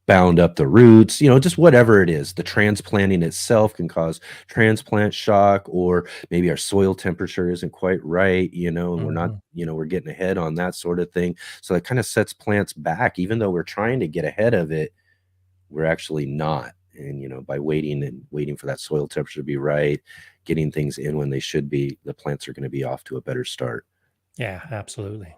bound up the roots, just whatever it is. The transplanting itself can cause transplant shock, or maybe our soil temperature isn't quite right, and we're not, Mhm. we're getting ahead on that sort of thing. So it kind of sets plants back, even though we're trying to get ahead of it, we're actually not. And, by waiting for that soil temperature to be right, getting things in when they should be, the plants are going to be off to a better start. Yeah, absolutely.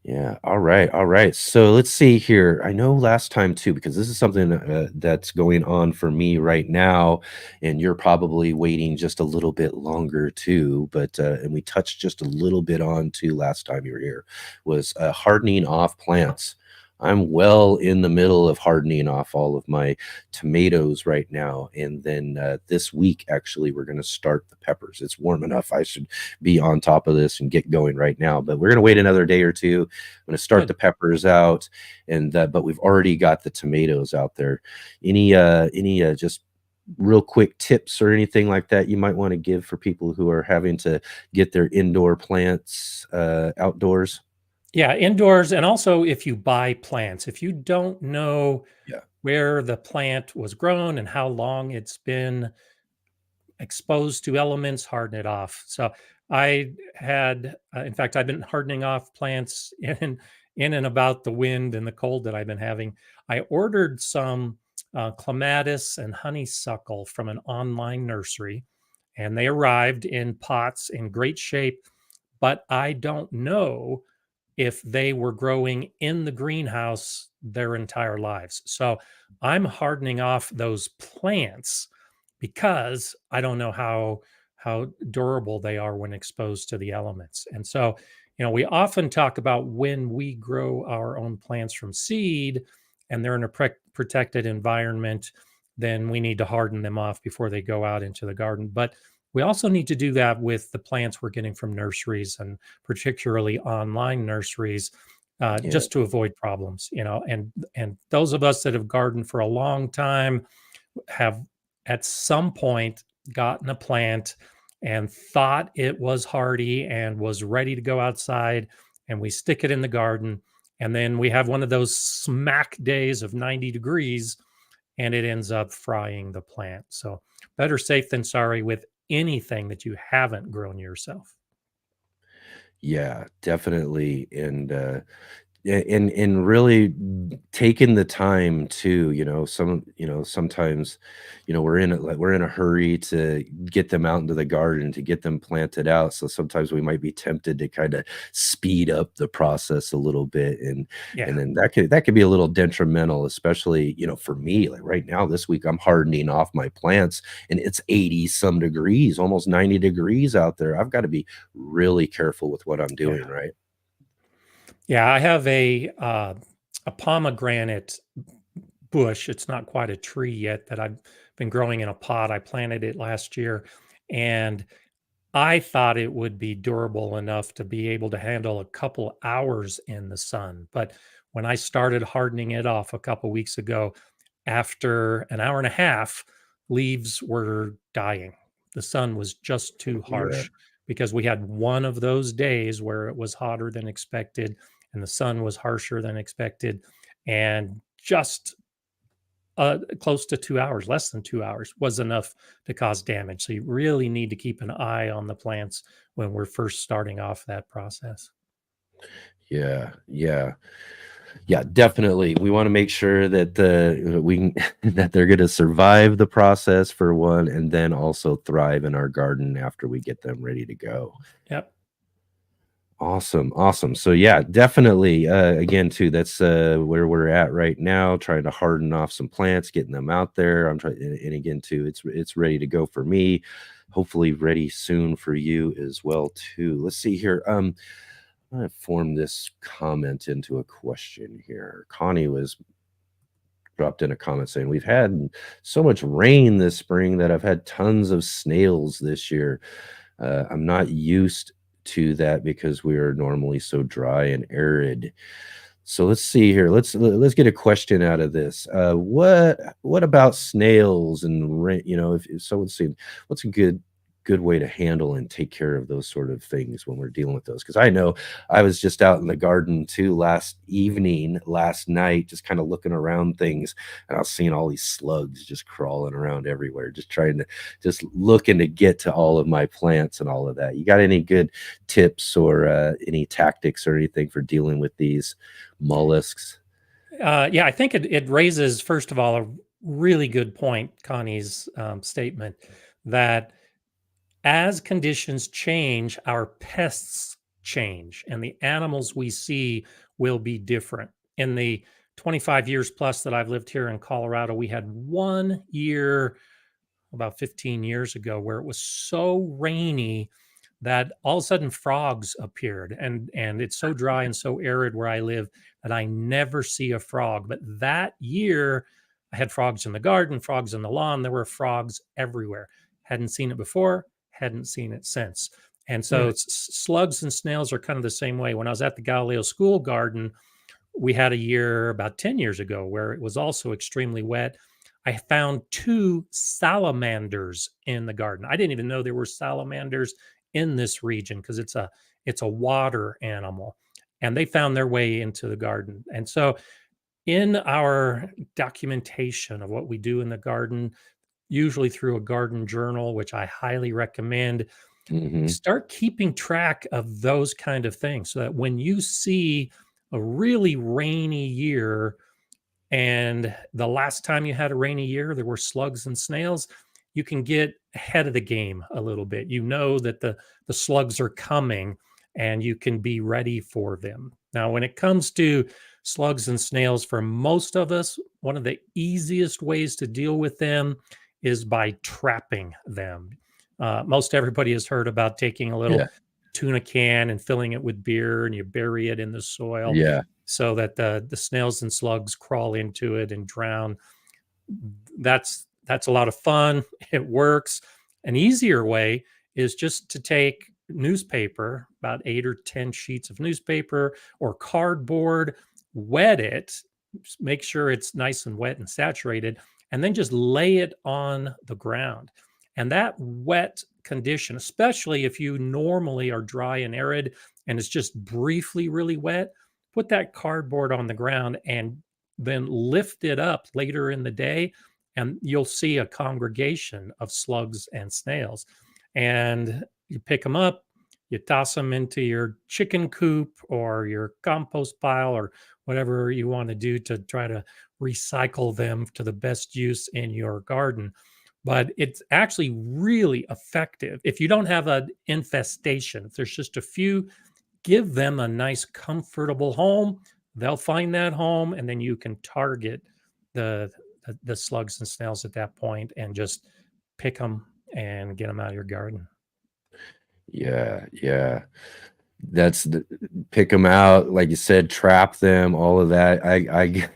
Yeah. All right. All right. So let's see here. I know last time too, because this is something that's going on for me right now, and you're probably waiting just a little bit longer too. But and we touched just a little bit on too last time you were here, was hardening off plants. I'm well in the middle of hardening off all of my tomatoes right now, and then this week actually we're going to start the peppers. It's warm enough. I should be on top of this and get going right now, but we're going to wait another day or two. I'm going to start Good. the peppers out, and but we've already got the tomatoes out there. Any just real quick tips or anything like that you might want to give for people who are having to get their indoor plants outdoors? Yeah, indoors. And also, if you buy plants, if you don't know Yeah. where the plant was grown and how long it's been exposed to elements, harden it off. So I had, in fact, I've been hardening off plants in and about the wind and the cold that I've been having. I ordered some clematis and honeysuckle from an online nursery, and they arrived in pots in great shape. But I don't know if they were growing in the greenhouse their entire lives. So I'm hardening off those plants because I don't know how durable they are when exposed to the elements. And so, we often talk about when we grow our own plants from seed and they're in a protected environment, then we need to harden them off before they go out into the garden. But we also need to do that with the plants we're getting from nurseries, and particularly online nurseries, Yeah. just to avoid problems. And those of us that have gardened for a long time have at some point gotten a plant and thought it was hardy and was ready to go outside, and we stick it in the garden, and then we have one of those smack days of 90 degrees, and it ends up frying the plant. So better safe than sorry with anything that you haven't grown yourself. Yeah, definitely. And really taking the time to, sometimes, we're in a hurry to get them out into the garden, to get them planted out. So sometimes we might be tempted to kind of speed up the process a little bit, and Yeah. then that could be a little detrimental, especially, for me. Like right now, this week, I'm hardening off my plants, and it's 80 some degrees, almost 90 degrees out there. I've got to be really careful with what I'm doing, Yeah. right? Yeah. I have a pomegranate bush. It's not quite a tree yet that I've been growing in a pot. I planted it last year, and I thought it would be durable enough to be able to handle a couple hours in the sun. But when I started hardening it off a couple weeks ago, after an hour and a half, leaves were dying. The sun was just too Yeah. harsh because we had one of those days where it was hotter than expected and the sun was harsher than expected. And just close to 2 hours, less than 2 hours, was enough to cause damage. So you really need to keep an eye on the plants when we're first starting off that process. Yeah, yeah. Yeah, definitely. We wanna make sure that we can that they're gonna survive the process for one, and then also thrive in our garden after we get them ready to go. Yep. Awesome, awesome. So yeah, definitely, again, too, that's, where we're at right now, trying to harden off some plants, getting them out there. I'm trying, and again, too, it's ready to go for me. Hopefully ready soon for you as well, too. Let's see here. I'm gonna form this comment into a question here. Connie was dropped in a comment saying, "We've had so much rain this spring that I've had tons of snails this year. I'm not used to that because we are normally so dry and arid." So let's see here. Let's get a question out of this. What about snails and rain? If someone's saying, what's a good good way to handle and take care of those sort of things when we're dealing with those? Because I know I was just out in the garden too last night, just kind of looking around things, and I was seeing all these slugs just crawling around everywhere, just looking to get to all of my plants and all of that. You got any good tips or any tactics or anything for dealing with these mollusks? Yeah, I think it raises, first of all, a really good point, Connie's statement, that as conditions change, our pests change, and the animals we see will be different. In the 25 years plus that I've lived here in Colorado, we had 1 year about 15 years ago where it was so rainy that all of a sudden frogs appeared, and it's so dry and so arid where I live that I never see a frog. But that year I had frogs in the garden, frogs in the lawn. There were frogs everywhere. Hadn't seen it before, hadn't seen it since. And so Right. slugs and snails are kind of the same way. When I was at the Galileo School Garden, we had a year about 10 years ago where it was also extremely wet. I found 2 salamanders in the garden. I didn't even know there were salamanders in this region because it's a water animal, and they found their way into the garden. And so in our documentation of what we do in the garden, usually through a garden journal, which I highly recommend, Hmm. start keeping track of those kind of things so that when you see a really rainy year, and the last time you had a rainy year, there were slugs and snails, you can get ahead of the game a little bit. You know that the slugs are coming and you can be ready for them. Now, when it comes to slugs and snails, for most of us, one of the easiest ways to deal with them is by trapping them. Most everybody has heard about taking a little Yeah. tuna can and filling it with beer, and you bury it in the soil Yeah. so that the snails and slugs crawl into it and drown. That's a lot of fun. It works. An easier way is just to take newspaper, about 8 or 10 sheets of newspaper or cardboard, wet it, make sure it's nice and wet and saturated, and then just lay it on the ground. And that wet condition, especially if you normally are dry and arid and it's just briefly really wet, put that cardboard on the ground and then lift it up later in the day, and you'll see a congregation of slugs and snails. And you pick them up, you toss them into your chicken coop or your compost pile or whatever you want to do to try to recycle them to the best use in your garden. But it's actually really effective. If you don't have an infestation, if there's just a few, give them a nice, comfortable home. They'll find that home, and then you can target the slugs and snails at that point and just pick them and get them out of your garden. Yeah. Yeah. That's the, pick them out, like you said, trap them, all of that. I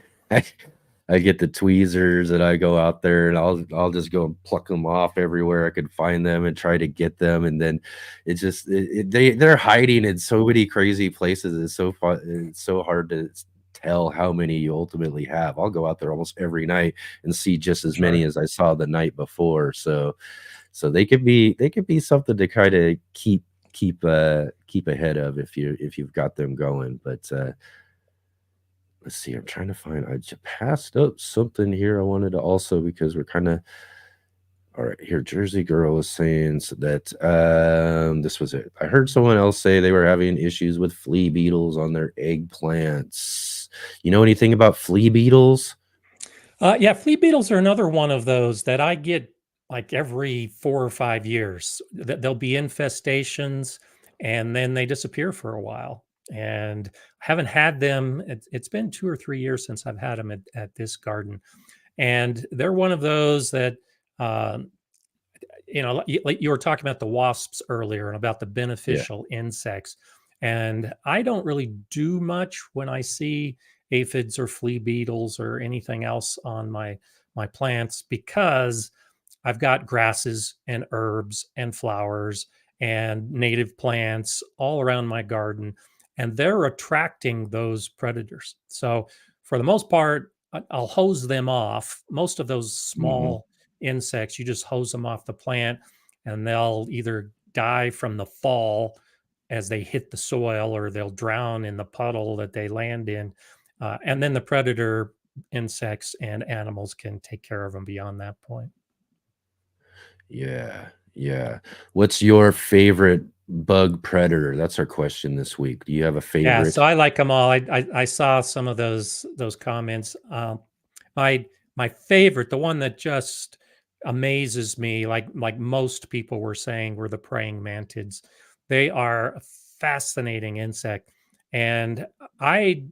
I get the tweezers and I go out there and I'll just go and pluck them off everywhere I can find them and try to get them. And then they're hiding in so many crazy places. It's so fun. It's so hard to tell how many you ultimately have. I'll go out there almost every night and see just as many as I saw the night before. So they could be something to kind of keep ahead of if you've got them going. But let's see, I'm trying to find, I just passed up something here I wanted to also, because we're kind of, all right, here, Jersey Girl is saying that this was it. I heard someone else say they were having issues with flea beetles on their eggplants. You know anything about flea beetles? Yeah, flea beetles are another one of those that I get like every 4 or 5 years. There'll be infestations and then they disappear for a while. And I haven't had them. It's been 2 or 3 years since I've had them at this garden. And they're one of those that, um, like you were talking about the wasps earlier and about the Yeah. beneficial insects. And I don't really do much when I see aphids or flea beetles or anything else on my plants, because I've got grasses and herbs and flowers and native plants all around my garden, and they're attracting those predators. So, for the most part, I'll hose them off. Most of those Hmm. small insects, you just hose them off the plant, and they'll either die from the fall as they hit the soil, or they'll drown in the puddle that they land in. And then the predator insects and animals can take care of them beyond that point. Yeah, yeah. What's your favorite bug predator? That's our question this week. Do you have a Yeah, favorite? so I like them all. I saw some of those comments. My favorite, the one that just amazes me, like most people were saying, were the praying mantids. They are a fascinating insect, and I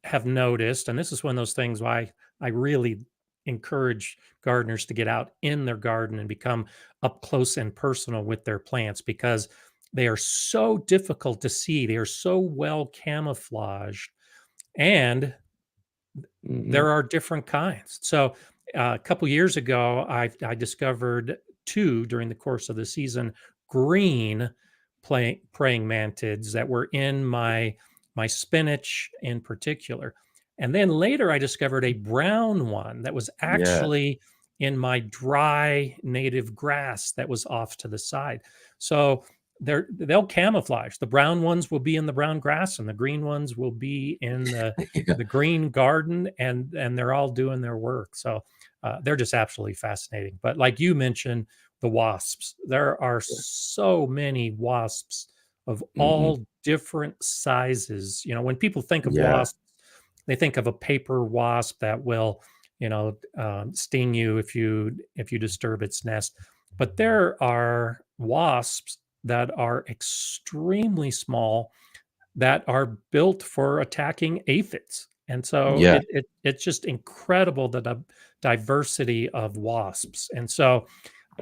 have noticed, and this is one of those things why I really encourage gardeners to get out in their garden and become up close and personal with their plants, because they are so difficult to see. They are so well camouflaged, and Mhm. there are different kinds. So a couple years ago, I discovered two during the course of the season, green praying mantids that were in my spinach in particular. And then later I discovered a brown one that was Yeah. actually in my dry native grass that was off to the side. So they'll camouflage. The brown ones will be in the brown grass, and the green ones will be in Yeah. the green garden, and they're all doing their work. So they're just absolutely fascinating. But like you mentioned, the wasps, there are so many wasps of Mhm. all different sizes. When people think of Yeah. wasps, they think of a paper wasp that will, sting you if you disturb its nest. But there are wasps that are extremely small, that are built for attacking aphids. And so Yeah. it's just incredible, the diversity of wasps. And so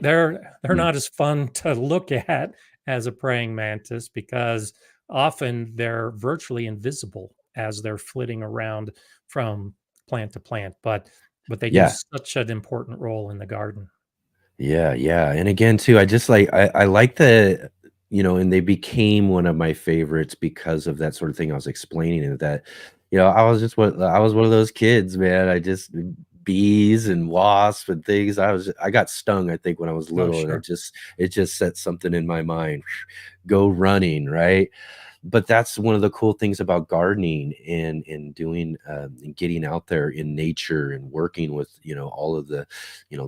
they're Mm. not as fun to look at as a praying mantis, because often they're virtually invisible as they're flitting around from plant to plant. But they do Yeah. such an important role in the garden. Yeah, yeah, and again too, I just like I like the and they became one of my favorites because of that sort of thing I was explaining, and that, I was one of those kids, man. I just bees and wasps and things. I got stung, I think, when I was Oh, little, and sure. it just set something in my mind. Go running, right? But that's one of the cool things about gardening and doing and getting out there in nature and working with all of the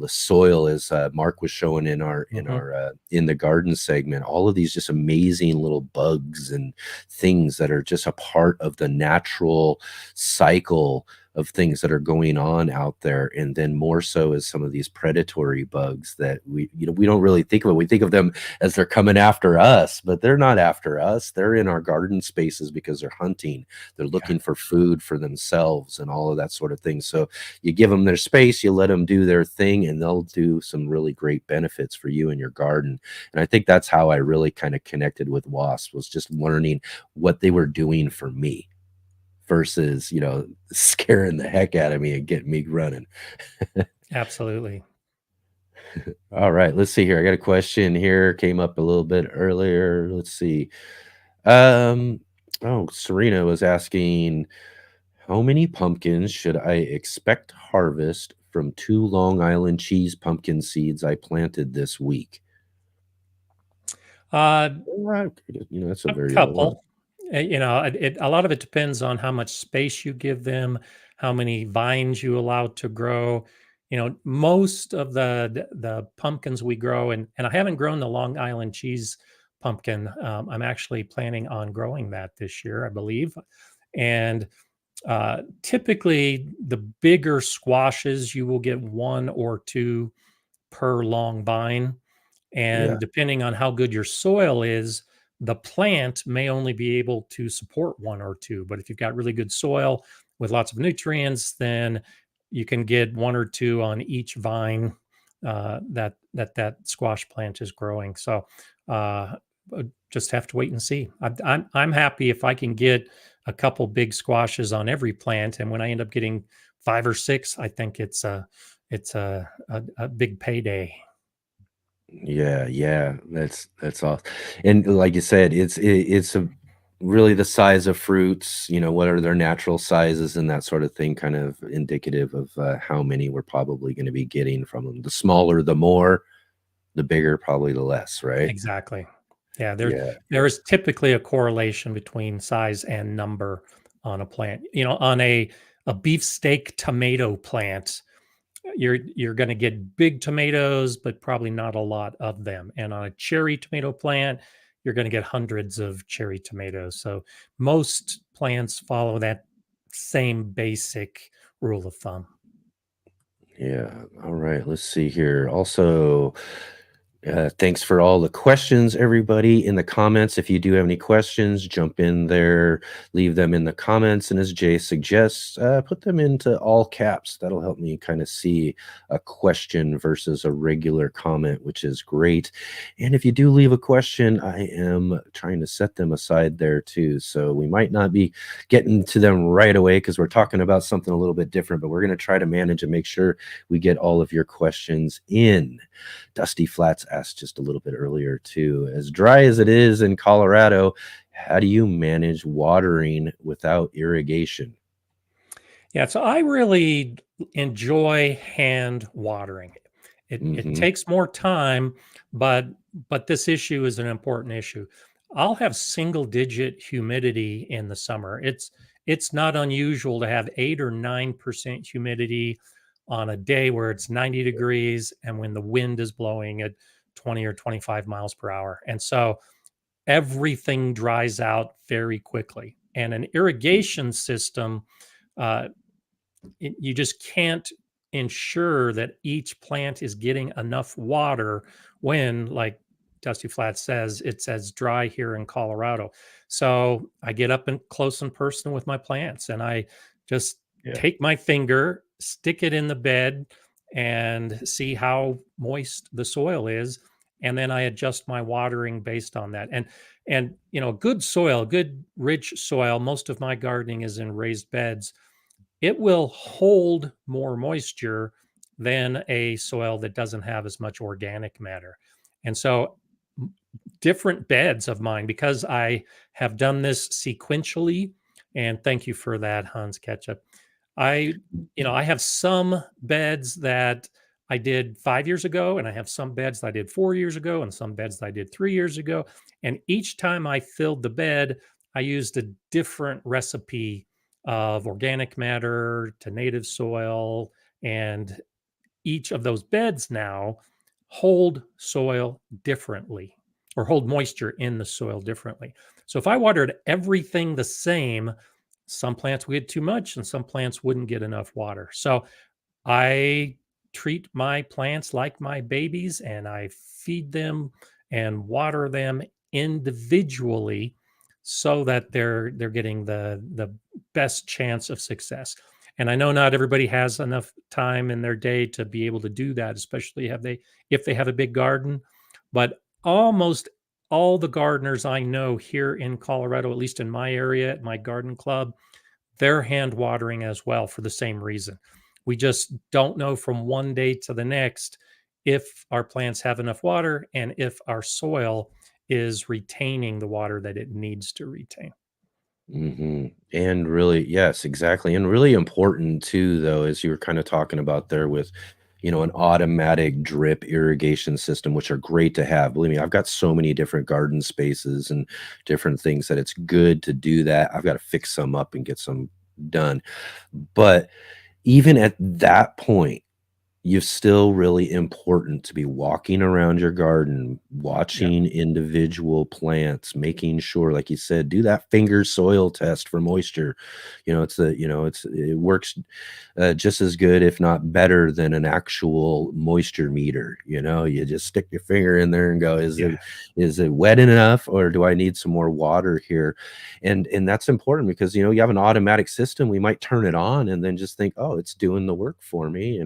soil, as Mark was showing in our Mhm. in the garden segment, all of these just amazing little bugs and things that are just a part of the natural cycle of things that are going on out there. And then more so as some of these predatory bugs that we don't really think of it. We think of them as they're coming after us, but they're not after us. They're in our garden spaces because they're hunting. They're Yeah. looking for food for themselves and all of that sort of thing. So you give them their space, you let them do their thing, and they'll do some really great benefits for you in your garden. And I think that's how I really kind of connected with wasps, was just learning what they were doing for me versus, scaring the heck out of me and getting me running. Absolutely. All right, let's see here. I got a question here. Came up a little bit earlier. Let's see. Um, oh, Serena was asking, how many pumpkins should I expect harvest from 2 Long Island cheese pumpkin seeds I planted this week? Uh, That's a a very lot. couple. A lot of it depends on how much space you give them, how many vines you allow to grow. Most of the pumpkins we grow, and I haven't grown the Long Island cheese pumpkin. I'm actually planning on growing that this year, I believe. And typically, the bigger squashes, you will get one or two per long vine. Yeah. And depending on how good your soil is, the plant may only be able to support one or two. But if you've got really good soil with lots of nutrients, then you can get one or two on each vine that squash plant is growing. So uh, just have to wait and see. I'm happy if I can get a couple big squashes on every plant, and when I end up getting 5 or 6, I think it's a big payday. Yeah, yeah, that's awesome. And like you said, it's a really the size of fruits, what are their natural sizes and that sort of thing, kind of indicative of how many we're probably going to be getting from them. The smaller, the more. the bigger, probably the less, right? Exactly. Yeah, Yeah. there is typically a correlation between size and number on a plant. You know, on a beefsteak tomato plant, you're going to get big tomatoes, but probably not a lot of them. And on a cherry tomato plant, you're going to get hundreds of cherry tomatoes. So most plants follow that same basic rule of thumb. Yeah. All right. Let's see here. Also, thanks for all the questions, everybody, in the comments. If you do have any questions, jump in there, leave them in the comments. And as Jay suggests, put them into all caps. That'll help me kind of see a question versus a regular comment, which is great. And if you do leave a question, I am trying to set them aside there too. So we might not be getting to them right away because we're talking about something a little bit different, but we're going to try to manage and make sure we get all of your questions in. Dusty Flats asked just a little bit earlier too, as dry as it is in Colorado, how do you manage watering without irrigation? Yeah, so I really enjoy hand watering. It takes more time, but this issue is an important issue. I'll have single digit humidity in the summer. It's not unusual to have 8 or 9% humidity on a day where it's 90 degrees and when the wind is blowing at 20 or 25 miles per hour. And so everything dries out very quickly. And an irrigation system, you just can't ensure that each plant is getting enough water when, like Dusty Flats says, it's as dry here in Colorado. So I get up and close and personal with my plants, and I just take my finger, stick it in the bed, and see how moist the soil is, and then I adjust my watering based on that. And you know, good soil, good rich soil. Most of my gardening is in raised beds. It will hold more moisture than a soil that doesn't have as much organic matter. And so different beds of mine, because I have done this sequentially, and thank you for that, Hans Ketchup. I have some beds that I did 5 years ago, and I have some beds that I did 4 years ago, and some beds that I did 3 years ago. And each time I filled the bed, I used a different recipe of organic matter to native soil, and each of those beds now hold soil differently, or hold moisture in the soil differently. So if I watered everything the same, some plants would get too much and some plants wouldn't get enough water. So I treat my plants like my babies, and I feed them and water them individually so that they're getting the best chance of success. And I know not everybody has enough time in their day to be able to do that, especially if they have a big garden. But almost all the gardeners I know here in Colorado, at least in my area, at my garden club, they're hand watering as well for the same reason. We just don't know from one day to the next if our plants have enough water and if our soil is retaining the water that it needs to retain. And really, yes, exactly. And really important too, though, as you were kind of talking about there with, an automatic drip irrigation system, which are great to have. Believe me, I've got so many different garden spaces and different things that it's good to do that. I've got to fix some up and get some done. But even at that point, you're still really important to be walking around your garden, watching individual plants, making sure, like you said, do that finger soil test for moisture. It works just as good, if not better, than an actual moisture meter. You just stick your finger in there and go, is it wet enough, or do I need some more water here? And that's important because, you have an automatic system. We might turn it on and then just think, oh, it's doing the work for me,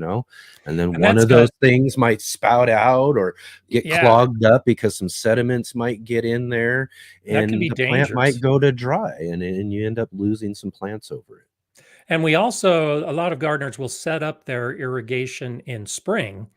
and then one of those things might spout out or get clogged up because some sediments might get in there, and the plant might go to dry, and you end up losing some plants over it. And a lot of gardeners will set up their irrigation in spring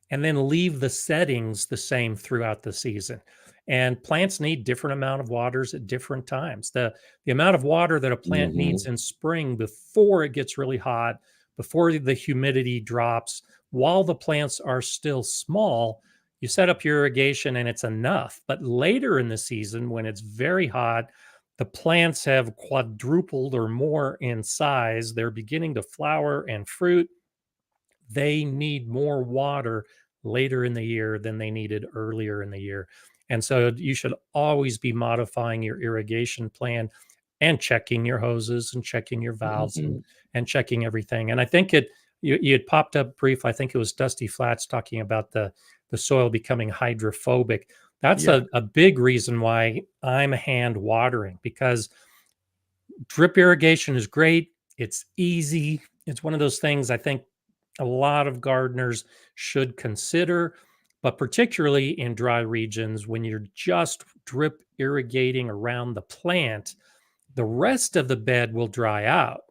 and then leave the settings the same throughout the season. And plants need different amount of waters at different times. The amount of water that a plant needs in spring before it gets really hot, before the humidity drops, while the plants are still small, you set up your irrigation and it's enough. But later in the season, when it's very hot, the plants have quadrupled or more in size. They're beginning to flower and fruit. They need more water later in the year than they needed earlier in the year. And so you should always be modifying your irrigation plan and checking your hoses and checking your valves and checking everything. And I think you had popped up brief. I think it was Dusty Flats talking about the soil becoming hydrophobic. That's a big reason why I'm hand watering, because drip irrigation is great. It's easy. It's one of those things I think a lot of gardeners should consider, but particularly in dry regions, when you're just drip irrigating around the plant, the rest of the bed will dry out.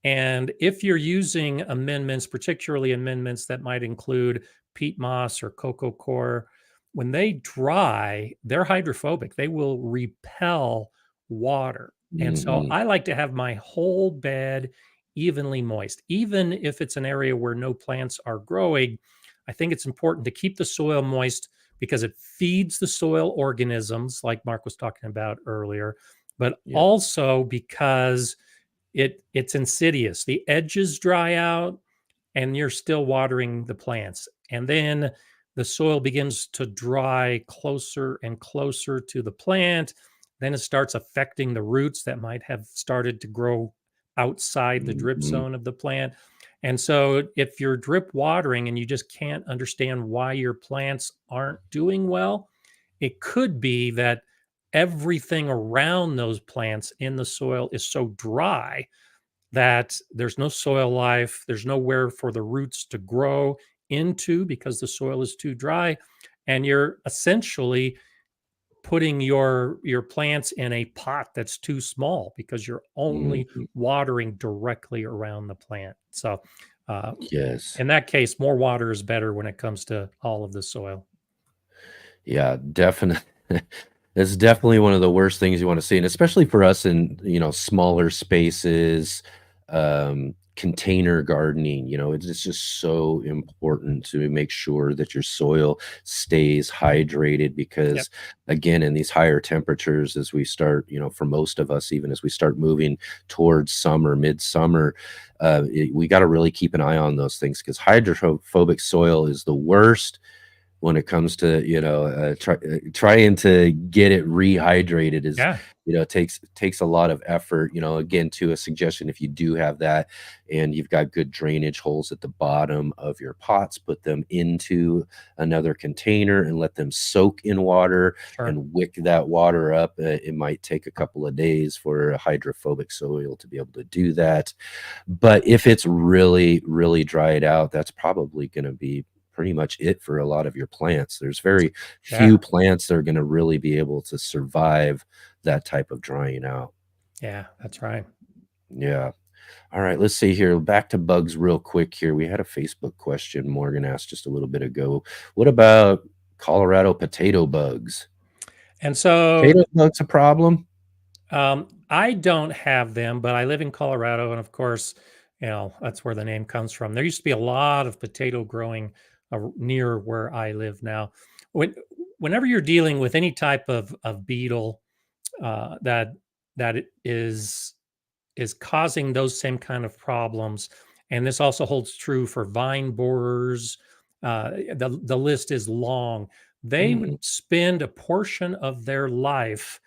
And if you're using amendments, particularly amendments that might include peat moss or coco coir, when they dry, they're hydrophobic. They will repel water. And so I like to have my whole bed evenly moist. Even if it's an area where no plants are growing, I think it's important to keep the soil moist because it feeds the soil organisms, like Mark was talking about earlier, but also because it's insidious. The edges dry out and you're still watering the plants. And then the soil begins to dry closer and closer to the plant. Then it starts affecting the roots that might have started to grow outside the drip zone of the plant. And so if you're drip watering and you just can't understand why your plants aren't doing well, it could be that everything around those plants in the soil is so dry that there's no soil life, there's nowhere for the roots to grow into because the soil is too dry, and you're essentially putting your plants in a pot that's too small because you're only watering directly around the plant. So in that case, more water is better when it comes to all of the soil. Yeah, definitely. It's definitely one of the worst things you want to see, and especially for us in, smaller spaces, container gardening, it's just so important to make sure that your soil stays hydrated because again, in these higher temperatures, as we start, for most of us, even as we start moving towards summer, midsummer, we got to really keep an eye on those things because hydrophobic soil is the worst when it comes to trying to get it rehydrated is takes a lot of effort. Again, to a suggestion, if you do have that and you've got good drainage holes at the bottom of your pots, put them into another container and let them soak in water and wick that water up. It might take a couple of days for a hydrophobic soil to be able to do that, but if it's really dried out, that's probably going to be pretty much it for a lot of your plants. There's very few plants that are going to really be able to survive that type of drying out. Yeah, that's right. Yeah. All right, let's see here. Back to bugs real quick here. We had a Facebook question Morgan asked just a little bit ago. What about Colorado potato bugs? And so potato bugs a problem? I don't have them, but I live in Colorado, and of course, that's where the name comes from. There used to be a lot of potato growing near where I live now. Whenever you're dealing with any type of beetle that is causing those same kind of problems, and this also holds true for vine borers, the list is long. They would spend a portion of their life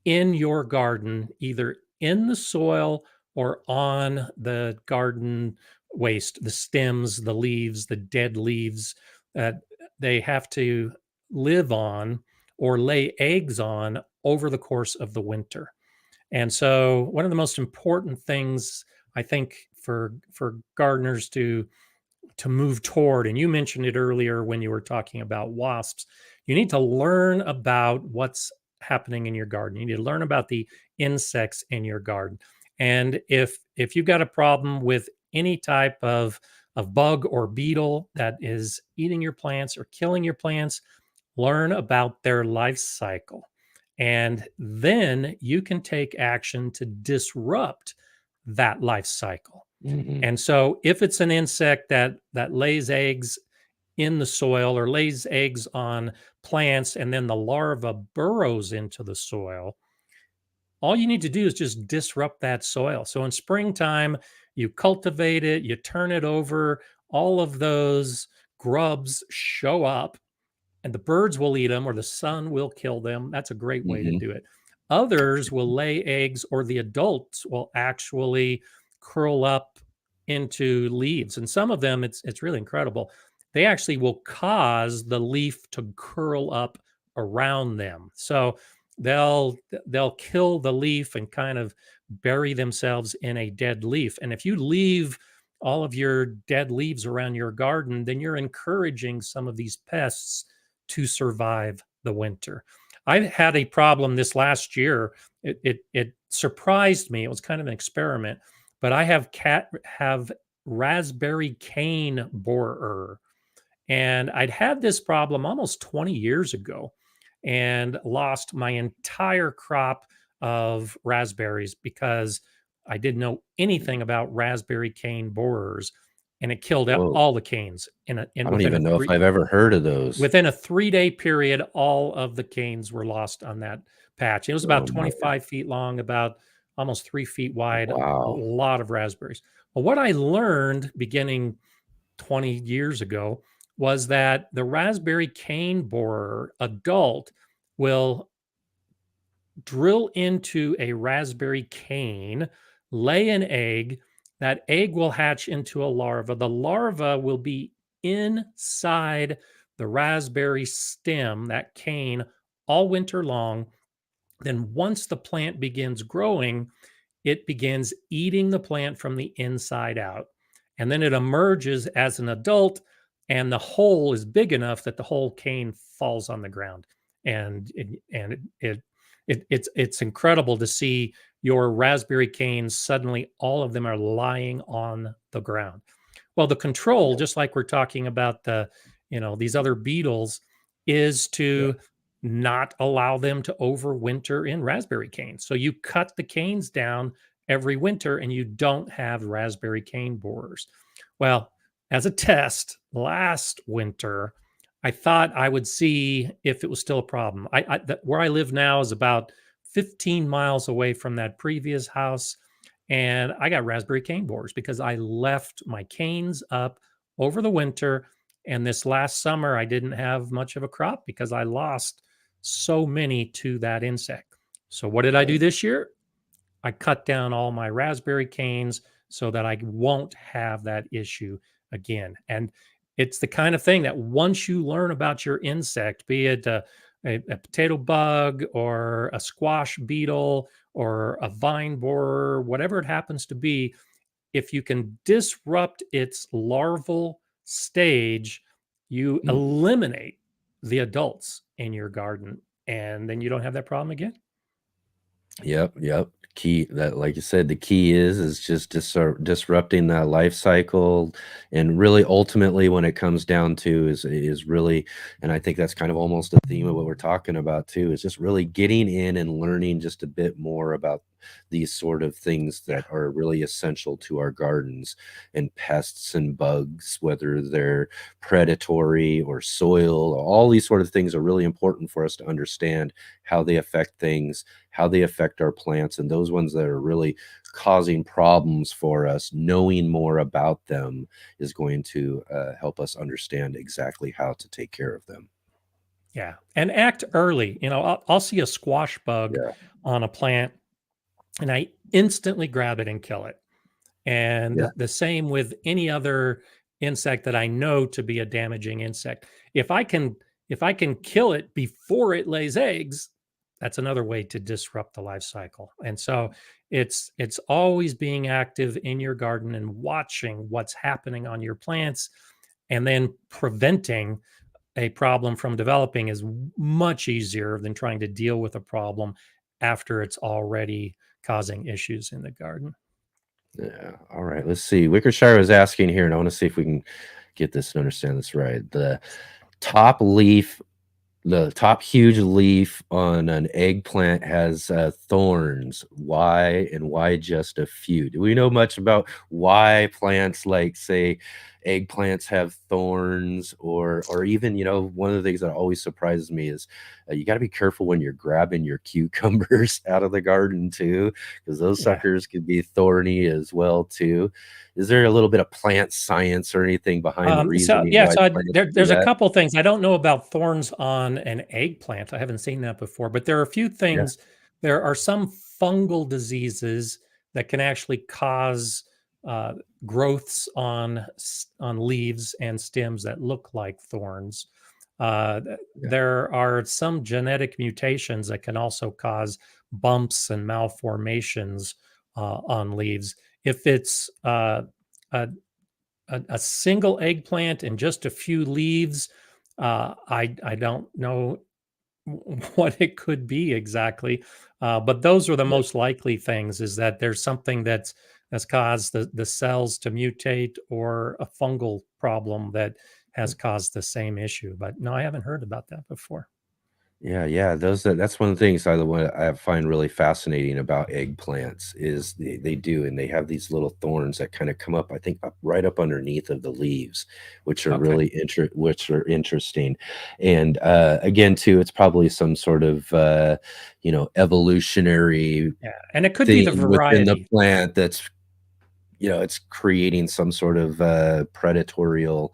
in your garden, either in the soil or on the garden waste, the stems, the leaves, the dead leaves that they have to live on or lay eggs on over the course of the winter. And so one of the most important things I think for gardeners to move toward, and you mentioned it earlier when you were talking about wasps, you need to learn about what's happening in your garden. You need to learn about the insects in your garden. And if you've got a problem with any type of bug or beetle that is eating your plants or killing your plants, learn about their life cycle. And then you can take action to disrupt that life cycle. And so if it's an insect that lays eggs in the soil or lays eggs on plants, and then the larva burrows into the soil, all you need to do is just disrupt that soil. So in springtime, you cultivate it, you turn it over, all of those grubs show up, and the birds will eat them or the sun will kill them. That's a great way to Hmm. do it. Others will lay eggs, or the adults will actually curl up into leaves. And some of them, it's really incredible. They actually will cause the leaf to curl up around them. So they'll kill the leaf and kind of bury themselves in a dead leaf. And if you leave all of your dead leaves around your garden, then you're encouraging some of these pests to survive the winter. I had a problem this last year. It surprised me. It was kind of an experiment, but I have raspberry cane borer, and I'd had this problem almost 20 years ago, and lost my entire crop of raspberries because I didn't know anything about raspberry cane borers, and it killed out Whoa. all the canes in I don't within a even know if three I've ever heard of those. within a 3-day period. All of the canes were lost on that patch. It was Oh about my, 25 feet long, about almost 3 feet wide, a wow. lot of raspberries. Well, what I learned beginning 20 years ago was that the raspberry cane borer adult will drill into a raspberry cane, lay an egg. That egg will hatch into a larva. The larva will be inside the raspberry stem, that cane, all winter long. Then, once the plant begins growing, it begins eating the plant from the inside out. And then it emerges as an adult, and the hole is big enough that the whole cane falls on the ground. And it's incredible to see your raspberry canes, suddenly all of them are lying on the ground. Well, the control, just like we're talking about these other beetles, is to not allow them to overwinter in raspberry canes. So you cut the canes down every winter and you don't have raspberry cane borers. Well, as a test last winter, I thought I would see if it was still a problem. Where I live now is about 15 miles away from that previous house, and I got raspberry cane borers because I left my canes up over the winter. And this last summer, I didn't have much of a crop because I lost so many to that insect. So what did I do this year? I cut down all my raspberry canes so that I won't have that issue again. And it's the kind of thing that once you learn about your insect, be it a potato bug or a squash beetle or a vine borer, whatever it happens to be, if you can disrupt its larval stage, you eliminate the adults in your garden, and then you don't have that problem again. Yep. Key that, like you said, the key is just disrupting that life cycle, and really ultimately, when it comes down to is really, and I think that's kind of almost the theme of what we're talking about too, is just really getting in and learning just a bit more about these sort of things that are really essential to our gardens, and pests and bugs, whether they're predatory or soil. All these sort of things are really important for us to understand how they affect things, how they affect our plants, and those ones that are really causing problems for us. Knowing more about them is going to help us understand exactly how to take care of them. Yeah, and act early. I'll see a squash bug Yeah. on a plant, and I instantly grab it and kill it. And Yeah. the same with any other insect that I know to be a damaging insect. If I can kill it before it lays eggs, that's another way to disrupt the life cycle. And so it's always being active in your garden and watching what's happening on your plants, and then preventing a problem from developing is much easier than trying to deal with a problem after it's already causing issues in the garden. Yeah. All right. Let's see. Wickershire was asking here, and I want to see if we can get this and understand this right. The top huge leaf on an eggplant has thorns. Why, and why just a few? Do we know much about why plants like, say, eggplants have thorns, or even, one of the things that always surprises me is you got to be careful when you're grabbing your cucumbers out of the garden too, because those Yeah. suckers could be thorny as well too. Is there a little bit of plant science or anything behind the So reasoning yeah, why so plants do there's a that? couple things. I don't know about thorns on an eggplant. I haven't seen that before, but there are a few Yeah. things. There are some fungal diseases that can actually cause uh, growths on leaves and stems that look like thorns. Yeah. There are some genetic mutations that can also cause bumps and malformations on leaves. If it's a a single eggplant and just a few leaves. I don't know what it could be exactly, but those are the Yeah. most likely things. Is that there's something that's caused the cells to mutate, or a fungal problem that has caused the same issue. But no, I haven't heard about that before. Yeah, that's one of the things I find really fascinating about eggplants is they do, and they have these little thorns that kind of come up, I think, right up underneath of the leaves, which are Okay, interesting. And again, too, it's probably some sort of evolutionary yeah, and it could be the thing within the variety. plant that's it's creating some sort of predatorial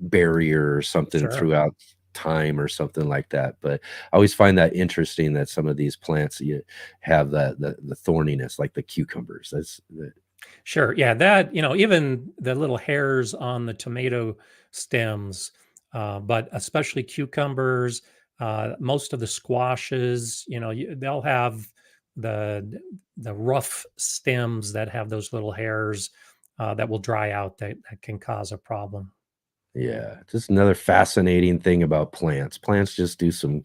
barrier or something Sure. throughout time or something like that. But I always find that interesting that some of these plants have the thorniness, like the cucumbers. Sure. Yeah, that, even the little hairs on the tomato stems, but especially cucumbers, most of the squashes, they'll have the the rough stems that have those little hairs that will dry out that can cause a problem. Yeah, just another fascinating thing about plants. Plants just do some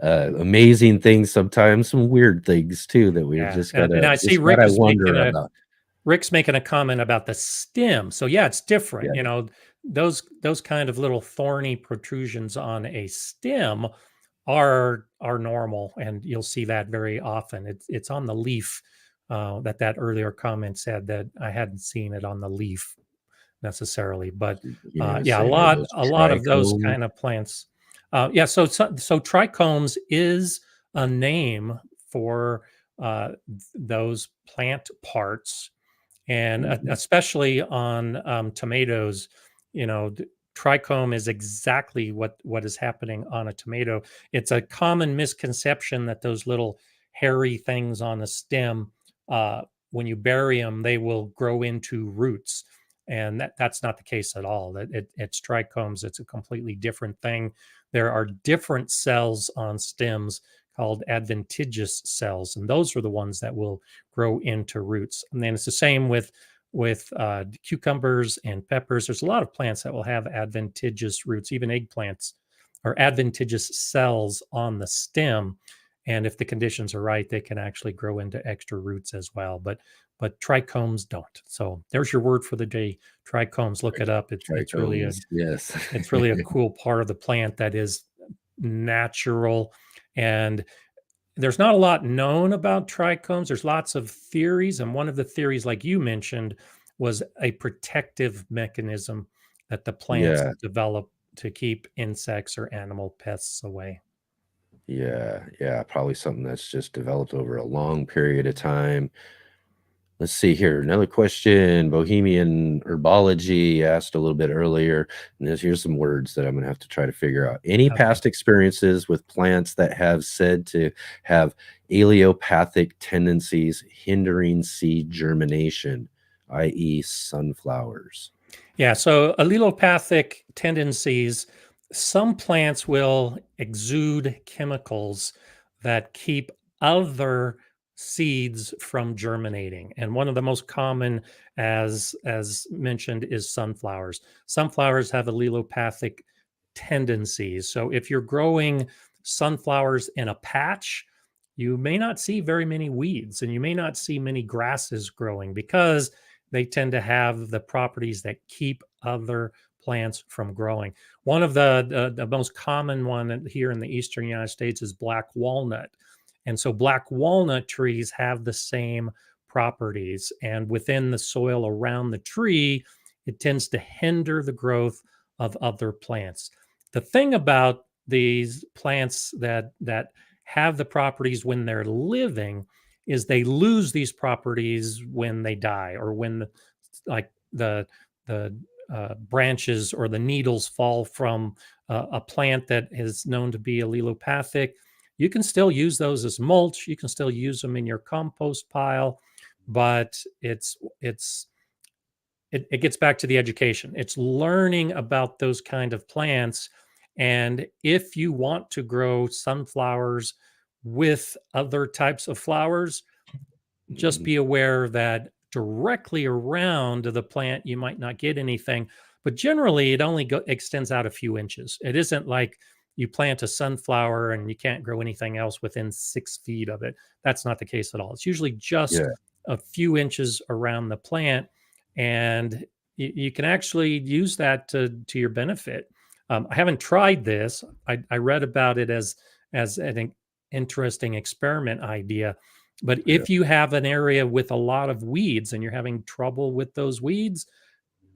amazing things sometimes, some weird things too that we Yeah. And I see just Rick gotta is making wonder a about. Rick's making a comment about the stem. So yeah, it's different. Yeah. Those kind of little thorny protrusions on a stem are normal, and you'll see that very often. It's on the leaf. That earlier comment said that I hadn't seen it on the leaf necessarily, but You were yeah, a saying, are lot those a lot of those trichomes? kind of plants. Yeah, so trichomes is a name for those plant parts, and Mhm. especially on tomatoes. Trichome is exactly what is happening on a tomato. It's a common misconception that those little hairy things on the stem, uh, when you bury them, they will grow into roots, and that's not the case at all. It's trichomes. It's a completely different thing. There are different cells on stems called adventitious cells, and those are the ones that will grow into roots. And then it's the same with cucumbers and peppers. There's a lot of plants that will have adventitious roots, even eggplants, or adventitious cells on the stem. And if the conditions are right, they can actually grow into extra roots as well. But trichomes don't. So there's your word for the day. Trichomes. Look it up. Trichomes, yes. It's really a cool part of the plant that is natural. And there's not a lot known about trichomes. There's lots of theories, and one of the theories, like you mentioned, was a protective mechanism that the plants Yeah, develop to keep insects or animal pests away. yeah, probably something that's just developed over a long period of time. Let's see here. Another question. Bohemian Herbology asked a little bit earlier. And here's some words that I'm going to have to try to figure out. Any Okay. past experiences with plants that have said to have allelopathic tendencies hindering seed germination, i.e., sunflowers? Yeah. So allelopathic tendencies, some plants will exude chemicals that keep other seeds from germinating. And one of the most common, as mentioned, is sunflowers. Sunflowers have allelopathic tendencies. So if you're growing sunflowers in a patch, you may not see very many weeds, and you may not see many grasses growing, because they tend to have the properties that keep other plants from growing. One of the most common one here in the eastern United States is black walnut. And so black walnut trees have the same properties. And within the soil around the tree, it tends to hinder the growth of other plants. The thing about these plants that have the properties when they're living is they lose these properties when they die, or when like the branches or the needles fall from a plant that is known to be allelopathic. You can still use those as mulch. You can still use them in your compost pile, but it gets back to the education. It's learning about those kind of plants. And if you want to grow sunflowers with other types of flowers, just be aware that directly around the plant, you might not get anything, but generally it only extends out a few inches. It isn't like you plant a sunflower and you can't grow anything else within 6 feet of it. That's not the case at all. It's usually just a few inches around the plant, and you can actually use that to your benefit. I haven't tried this. I read about it as an interesting experiment idea. But if you have an area with a lot of weeds and you're having trouble with those weeds,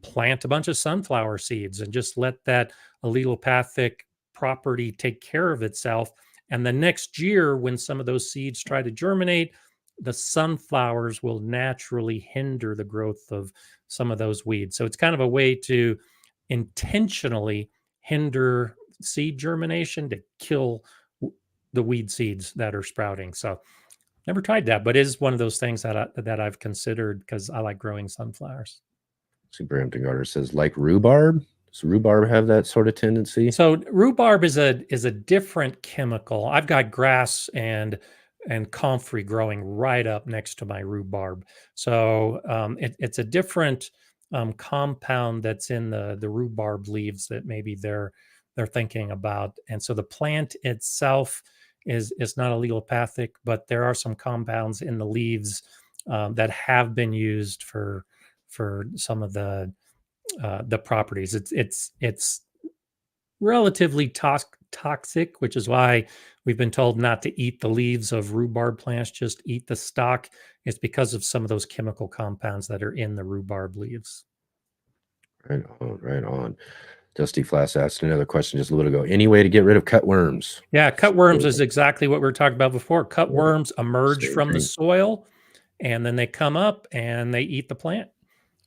plant a bunch of sunflower seeds and just let that allelopathic property take care of itself. And the next year, when some of those seeds try to germinate, the sunflowers will naturally hinder the growth of some of those weeds. So it's kind of a way to intentionally hinder seed germination to kill the weed seeds that are sprouting. So never tried that, but it is one of those things that I've considered because I like growing sunflowers. See, Brampton Garter says, like rhubarb. Does rhubarb have that sort of tendency? So rhubarb is a different chemical. I've got grass and comfrey growing right up next to my rhubarb. So it's a different compound that's in the rhubarb leaves that maybe they're thinking about. And so the plant itself is not allelopathic, but there are some compounds in the leaves that have been used for some of the properties. It's relatively toxic, which is why we've been told not to eat the leaves of rhubarb plants, just eat the stalk. It's because of some of those chemical compounds that are in the rhubarb leaves. Right on, right on. Dusty Flass asked another question just a little bit ago. Any way to get rid of cutworms? Yeah, cutworms is exactly what we were talking about before. Cutworms emerge from the soil, and then they come up and they eat the plant.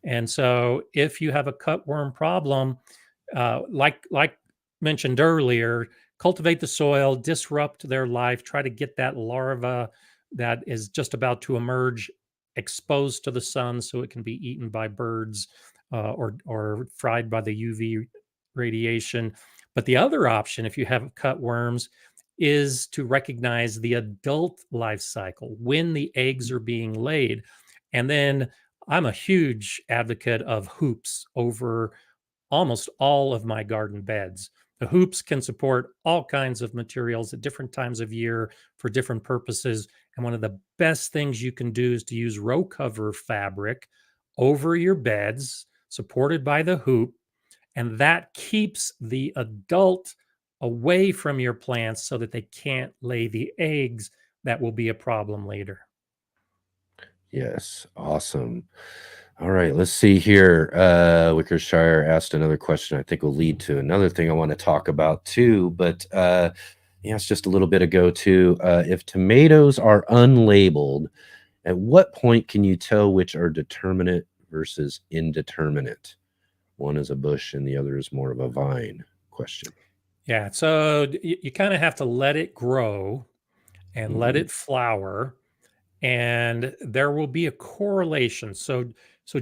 And so if you have a cutworm problem, like mentioned earlier, cultivate the soil, disrupt their life, try to get that larva that is just about to emerge exposed to the sun so it can be eaten by birds or fried by the UV radiation. But the other option, if you have cutworms, is to recognize the adult life cycle when the eggs are being laid. And then I'm a huge advocate of hoops over almost all of my garden beds. The hoops can support all kinds of materials at different times of year for different purposes. And one of the best things you can do is to use row cover fabric over your beds, supported by the hoop. And that keeps the adult away from your plants so that they can't lay the eggs that will be a problem later. Yes, awesome. All right, let's see here. Wickershire asked another question I think will lead to another thing I want to talk about too, but he asked just a little bit ago too, if tomatoes are unlabeled, at what point can you tell which are determinate versus indeterminate? One is a bush and the other is more of a vine question. Yeah, so you kind of have to let it grow and let it flower, and there will be a correlation. So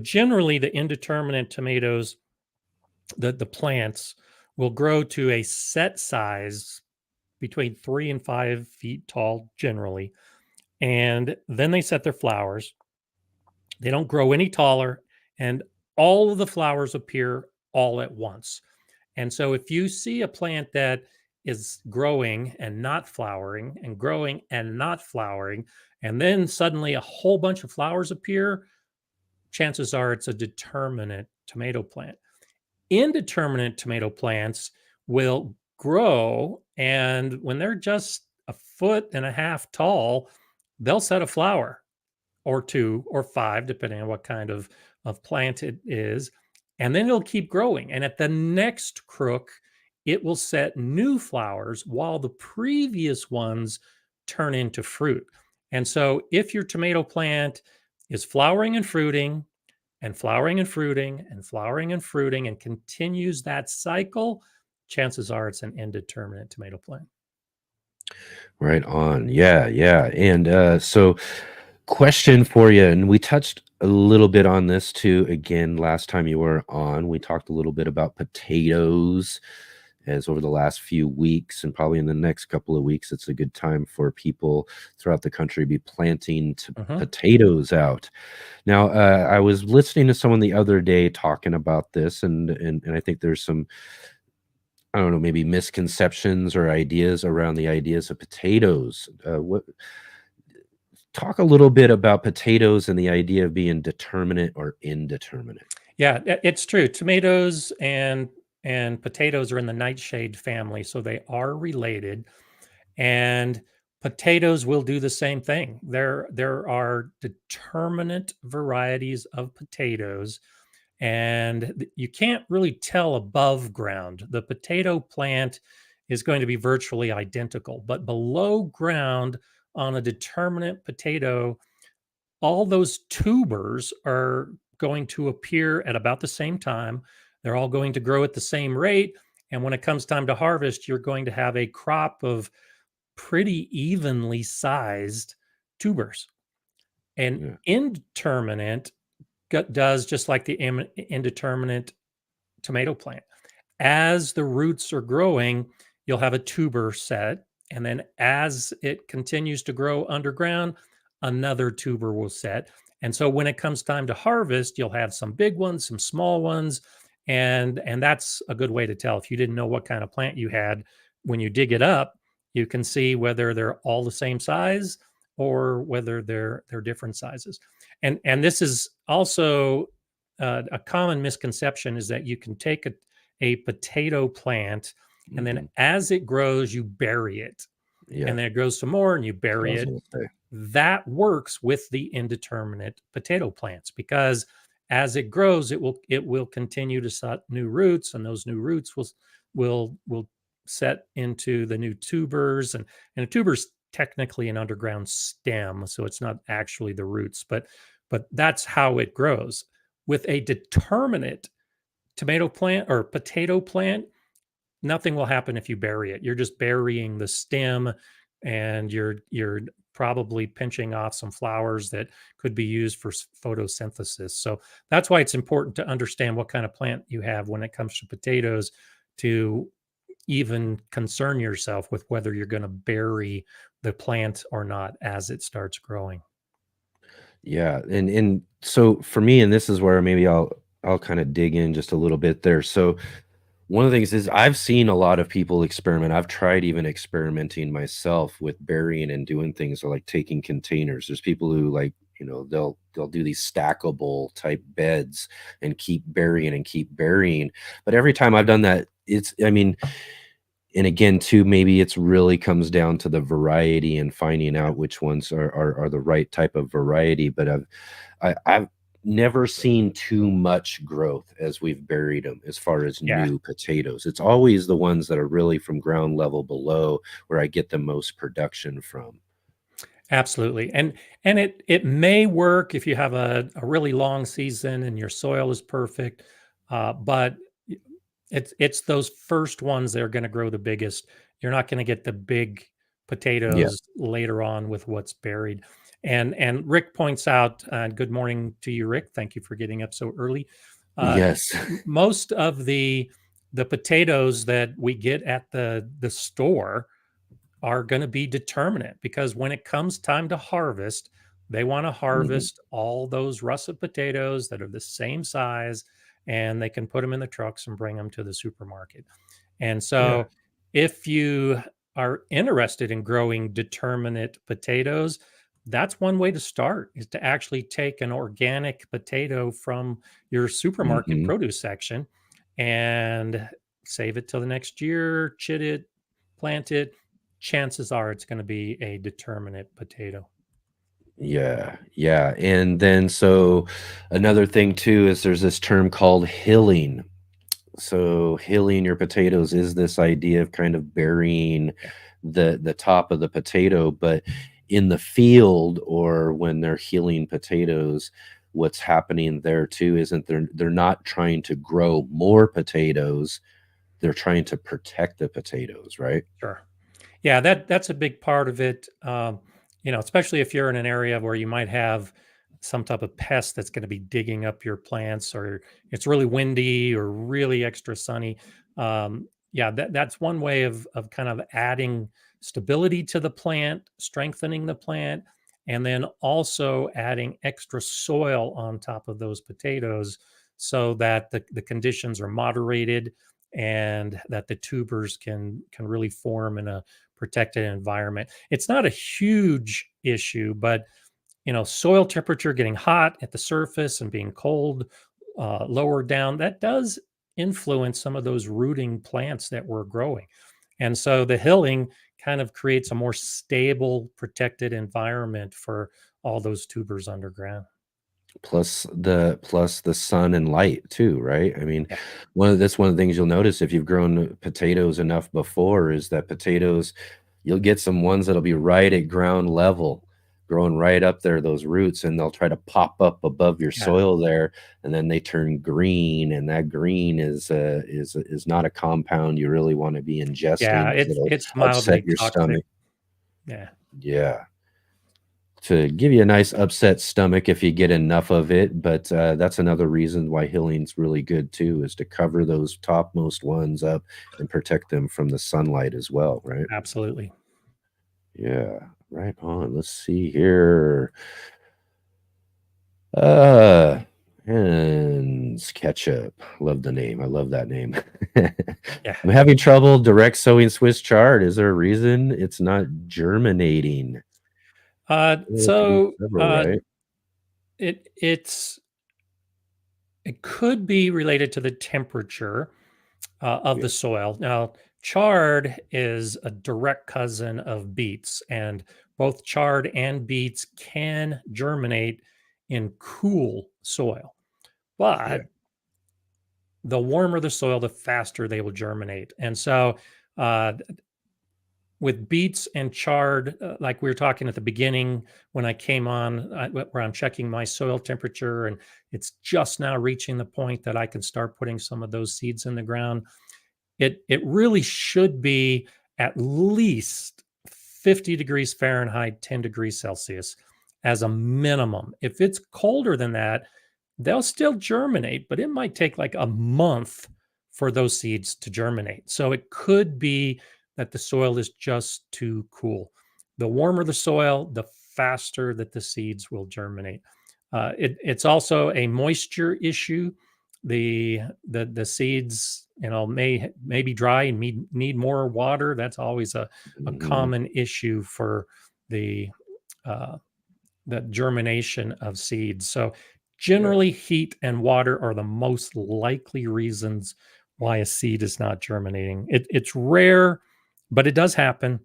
generally the indeterminate tomatoes, the plants will grow to a set size between 3 and 5 feet tall generally, and then they set their flowers. They don't grow any taller, and all of the flowers appear all at once. And so if you see a plant that is growing and not flowering and growing and not flowering, and then suddenly a whole bunch of flowers appear, chances are it's a determinate tomato plant. Indeterminate tomato plants will grow, and when they're just 1.5 feet tall, they'll set a flower or 2 or 5, depending on what kind of plant it is. and then it'll keep growing. And at the next crook, it will set new flowers while the previous ones turn into fruit. And so if your tomato plant is flowering and fruiting and flowering and fruiting and flowering and fruiting and continues that cycle, chances are it's an indeterminate tomato plant. Right on. Yeah, yeah. And so question for you, and we touched a little bit on this too again last time you were on. We talked a little bit about potatoes as over the last few weeks, and probably in the next couple of weeks it's a good time for people throughout the country to be planting potatoes out. Now, I was listening to someone the other day talking about this, and I think there's some, I don't know, maybe misconceptions or ideas around the ideas of potatoes. What Talk a little bit about potatoes and the idea of being determinate or indeterminate. Yeah, it's true. Tomatoes and potatoes are in the nightshade family, so they are related. And potatoes will do the same thing. There are determinate varieties of potatoes, and you can't really tell above ground. The potato plant is going to be virtually identical, but below ground on a determinate potato, all those tubers are going to appear at about the same time. They're all going to grow at the same rate. And when it comes time to harvest, you're going to have a crop of pretty evenly sized tubers. And indeterminate does just like the indeterminate tomato plant. As the roots are growing, you'll have a tuber set. And then as it continues to grow underground, another tuber will set. And so when it comes time to harvest, you'll have some big ones, some small ones. And that's a good way to tell. If you didn't know what kind of plant you had, when you dig it up, you can see whether they're all the same size or whether they're different sizes. And this is also a common misconception, is that you can take a potato plant and then as it grows, you bury it. And then it grows some more and you bury it. That works with the indeterminate potato plants, because as it grows, it will continue to set new roots, and those new roots will set into the new tubers. And a tuber's technically an underground stem, so it's not actually the roots, but that's how it grows. With a determinate tomato plant or potato plant, nothing will happen if you bury it. You're just burying the stem, and you're probably pinching off some flowers that could be used for photosynthesis. So that's why it's important to understand what kind of plant you have when it comes to potatoes, to even concern yourself with whether you're going to bury the plant or not as it starts growing. Yeah, and so for me, and this is where maybe I'll kind of dig in just a little bit there. So one of the things is I've seen a lot of people experiment. I've tried even experimenting myself with burying and doing things like taking containers. There's people who, like, they'll do these stackable type beds and keep burying and keep burying. But every time I've done that, I mean, and again, too, maybe it's really comes down to the variety and finding out which ones are the right type of variety. But I've never seen too much growth as we've buried them as far as new potatoes. It's always the ones that are really from ground level below where I get the most production from. Absolutely. And it may work if you have a really long season and your soil is perfect, but it's those first ones that are going to grow the biggest. You're not going to get the big potatoes later on with what's buried. And Rick points out, good morning to you, Rick. Thank you for getting up so early. Yes. Most of the potatoes that we get at the store are going to be determinate, because when it comes time to harvest, they want to harvest all those russet potatoes that are the same size, and they can put them in the trucks and bring them to the supermarket. And so if you are interested in growing determinate potatoes, that's one way to start, is to actually take an organic potato from your supermarket produce section and save it till the next year, chit it, plant it. Chances are it's going to be a determinate potato. Yeah, yeah. And then so another thing too is there's this term called hilling. So hilling your potatoes is this idea of kind of burying Yeah. the top of the potato, but in the field or when they're healing potatoes, what's happening there too isn't they're not trying to grow more potatoes, they're trying to protect the potatoes, right? Sure. Yeah, that's a big part of it. Especially if you're in an area where you might have some type of pest that's going to be digging up your plants, or it's really windy or really extra sunny. Yeah, that's one way of kind of adding stability to the plant, strengthening the plant, and then also adding extra soil on top of those potatoes so that the conditions are moderated and that the tubers can really form in a protected environment. It's not a huge issue, but soil temperature getting hot at the surface and being cold lower down, that does influence some of those rooting plants that we're growing. And so the hilling kind of creates a more stable, protected environment for all those tubers underground. Plus the sun and light too, right? I mean, Yeah. that's one of the things you'll notice if you've grown potatoes enough before is that potatoes, you'll get some ones that'll be right at ground level, growing right up there, those roots, and they'll try to pop up above your Yeah. soil there, and then they turn green, and that green is not a compound you really want to be Yeah. ingesting because It's it'll it's upset mildly your toxic. stomach. Yeah. Yeah. To give you a nice upset stomach if you get enough of it, but, that's another reason why healing's really good too, is to cover those topmost ones up and protect them from the sunlight as well, right? Absolutely. Yeah, right on. Let's see here. Uh, Hens Ketchup. Love the name. I love that name. Yeah. I'm having trouble direct sowing Swiss chard. Is there a reason it's not germinating? Uh, Well, there could be so several, uh, right? it could be related to the temperature of Yeah, the soil. Now, chard is a direct cousin of beets, and both chard and beets can germinate in cool soil. yeah. But the warmer the soil, the faster they will germinate. And so, uh, with beets and chard, like we were talking at the beginning when I came on, where I'm checking my soil temperature, and it's just now reaching the point that I can start putting some of those seeds in the ground. It really should be at least 50 degrees Fahrenheit, 10 degrees Celsius as a minimum. If it's colder than that, they'll still germinate, but it might take like a month for those seeds to germinate. So it could be that the soil is just too cool. The warmer the soil, the faster that the seeds will germinate. It's also a moisture issue. The seeds, may be dry and need more water. That's always a Mhm. common issue for the uh, the germination of seeds. So Yeah. generally, heat and water are the most likely reasons why a seed is not germinating. It's rare, but it does happen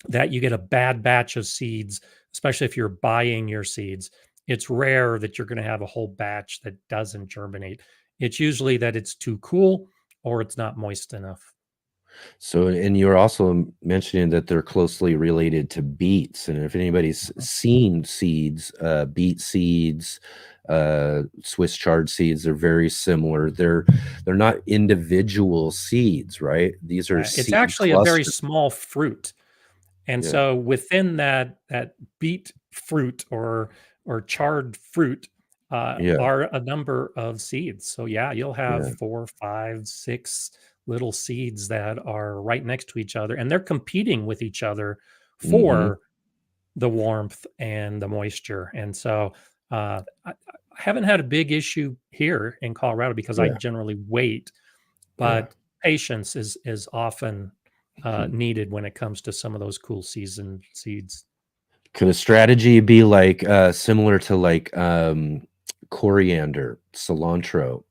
that you get a bad batch of seeds, especially if you're buying your seeds. It's rare that you're going to have a whole batch that doesn't germinate. It's usually that it's too cool or it's not moist enough. So, and you're also mentioning that they're closely related to beets, and if anybody's Mhm. seen seeds, beet seeds, Swiss chard seeds, they're very similar. They're not individual seeds, right? These are It's seed actually a very clusters. small fruit. And Yeah, so within that beet fruit or charred fruit yeah, are a number of seeds. So yeah, you'll have yeah. 4, 5, 6 little seeds that are right next to each other, and they're competing with each other Mhm. for the warmth and the moisture. And so I haven't had a big issue here in Colorado because I Yeah, generally wait, yeah. but patience is often Mhm. needed when it comes to some of those cool season seeds. Could a strategy be like, similar to like, coriander, cilantro?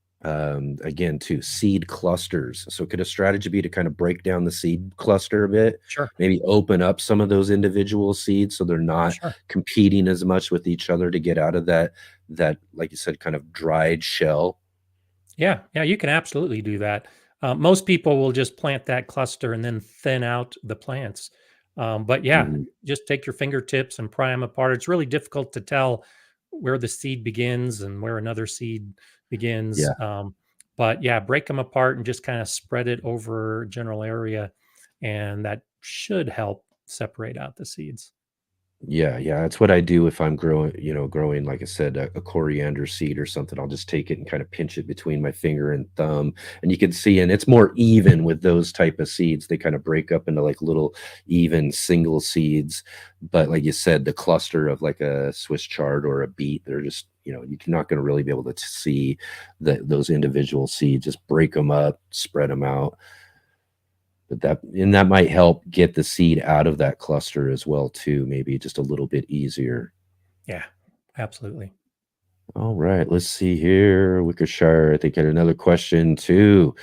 again, too, seed clusters. So could a strategy be to kind of break down the seed cluster a bit, Sure. maybe open up some of those individual seeds so they're not Sure. competing as much with each other to get out of that, like you said, kind of dried shell? Yeah. Yeah. You can absolutely do that. Most people will just plant that cluster and then thin out the plants. But yeah, Mhm. just take your fingertips and pry them apart. It's really difficult to tell where the seed begins and where another seed begins. Yeah. But yeah, break them apart and just kind of spread it over a general area. And that should help separate out the seeds. Yeah, yeah, that's what I do if I'm growing, like I said, a coriander seed or something. I'll just take it and kind of pinch it between my finger and thumb, and you can see, and it's more even with those type of seeds. They kind of break up into like little even single seeds. But like you said, the cluster of like a Swiss chard or a beet, they're just, you're not going to really be able to see those individual seeds. Just break them up, spread them out. But that might help get the seed out of that cluster as well too, maybe just a little bit easier. Yeah, absolutely. All right, let's see here. Wickershire, I think, had another question too.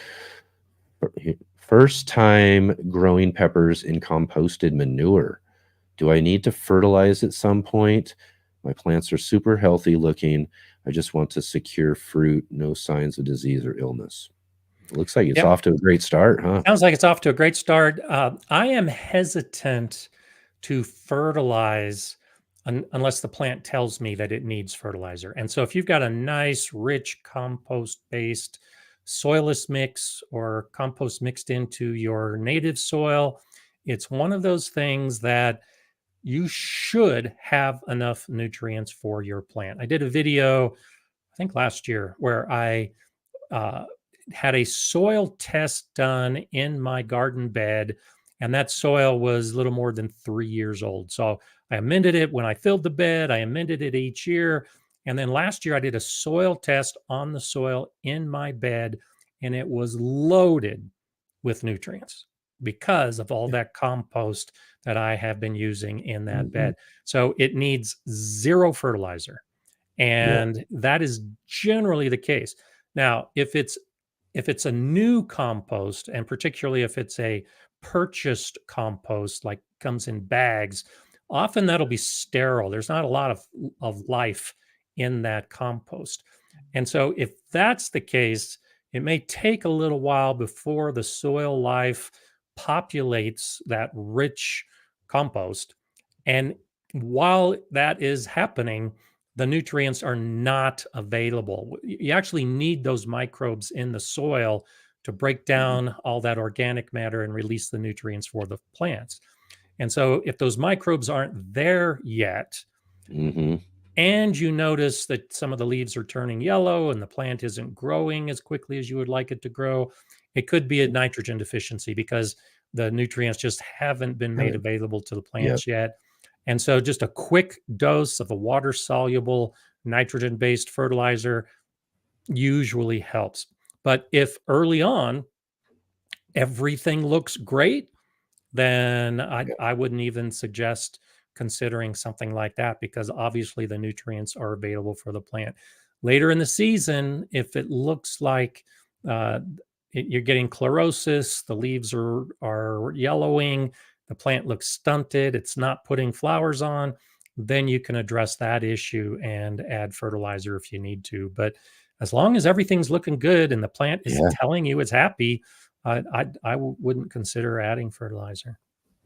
First time growing peppers in composted manure. Do I need to fertilize at some point? My plants are super healthy looking. I just want to secure fruit, no signs of disease or illness. It looks like it's Yep. off to a great start, huh? Sounds like it's off to a great start. I am hesitant to fertilize unless the plant tells me that it needs fertilizer. And so, if you've got a nice, rich compost based soilless mix or compost mixed into your native soil, it's one of those things that you should have enough nutrients for your plant. I did a video, I think last year, where I uh, had a soil test done in my garden bed, and that soil was little more than 3 years old. So I amended it when I filled the bed, I amended it each year. And then last year, I did a soil test on the soil in my bed, and it was loaded with nutrients because of all that compost that I have been using in that Mhm. bed. So it needs zero fertilizer. Yeah. And that is generally the case. Now, if it's a new compost, and particularly if it's a purchased compost, like comes in bags, often that'll be sterile. There's not a lot of life in that compost. And so if that's the case, it may take a little while before the soil life populates that rich compost. And while that is happening, the nutrients are not available. You actually need those microbes in the soil to break Mhm. down all that organic matter and release the nutrients for the plants. And so, if those microbes aren't there yet, Mhm. and you notice that some of the leaves are turning yellow and the plant isn't growing as quickly as you would like it to grow, it could be a nitrogen deficiency because the nutrients just haven't been made Kinda available to the Yep. plants yet. And so, just a quick dose of a water soluble nitrogen based fertilizer usually helps. But if early on everything looks great, then Yeah. I wouldn't even suggest considering something like that because obviously the nutrients are available for the plant. Later in the season, if it looks like uh, you're getting chlorosis, the leaves are yellowing, the plant looks stunted, it's not putting flowers on, then you can address that issue and add fertilizer if you need to. But as long as everything's looking good and the plant is Yeah. telling you it's happy, wouldn't consider adding fertilizer.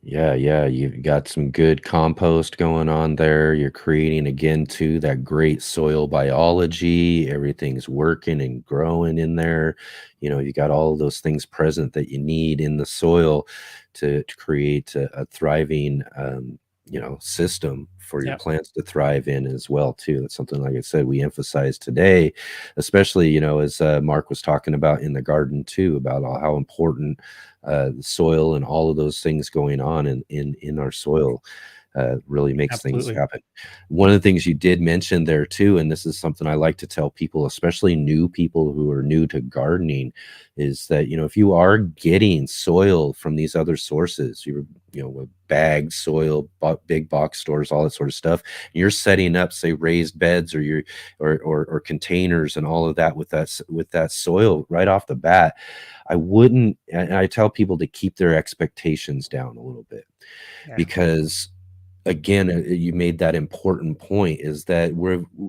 Yeah, yeah, you've got some good compost going on there. You're creating again too that great soil biology. Everything's working and growing in there. You got all of those things present that you need in the soil to create a thriving system for your Yeah, plants to thrive in as well too. That's something, like I said, we emphasize today, especially as Mark was talking about in the garden too, about how important the soil and all of those things going on in our soil really makes things absolutely. happen. One of the things you did mention there too, and this is something I like to tell people, especially new people who are new to gardening, is that if you are getting soil from these other sources, with bagged soil, big box stores, all that sort of stuff. You're setting up, say, raised beds or containers and all of that with that soil right off the bat. And I tell people to keep their expectations down a little bit, because again, you made that important point, is that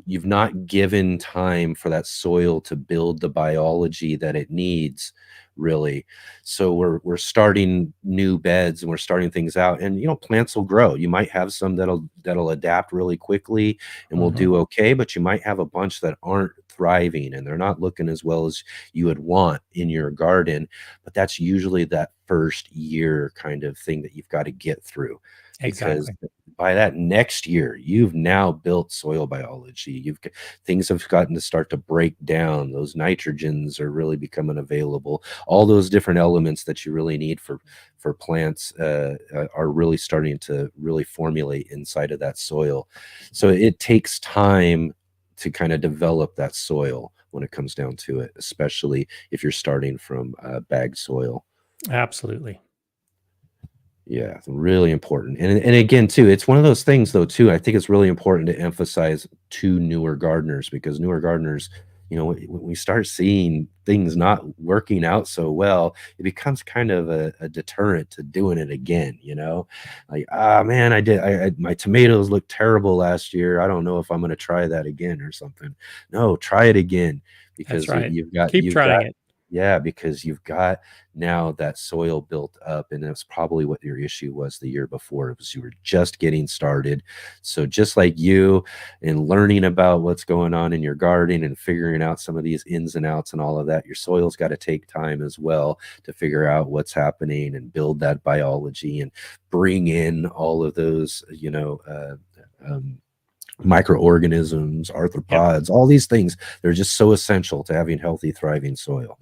you've not given time for that soil to build the biology that it needs, really. So we're starting new beds and we're starting things out, and plants will grow. You might have some that'll adapt really quickly and will do okay, but you might have a bunch that aren't thriving and they're not looking as well as you would want in your garden. But that's usually that first year kind of thing that you've got to get through. Because by that next year, you've now built soil biology. Things have gotten to start to break down. Those nitrogens are really becoming available. All those different elements that you really need for plants are really starting to really formulate inside of that soil. So it takes time to kind of develop that soil when it comes down to it, especially if you're starting from bagged soil. Absolutely. Yeah, really important. And again, too, it's one of those things, though, too, I think it's really important to emphasize to newer gardeners, because newer gardeners, when we start seeing things not working out so well, it becomes kind of a deterrent to doing it again, like, man, my tomatoes looked terrible last year. I don't know if I'm going to try that again or something. No, try it again, because That's right. you've got trying it. Yeah, because you've got now that soil built up, and that's probably what your issue was the year before. It was you were just getting started. So just like you, in learning about what's going on in your garden and figuring out some of these ins and outs and all of that, your soil's got to take time as well to figure out what's happening and build that biology and bring in all of those, microorganisms, arthropods, all these things. They're just so essential to having healthy, thriving soil.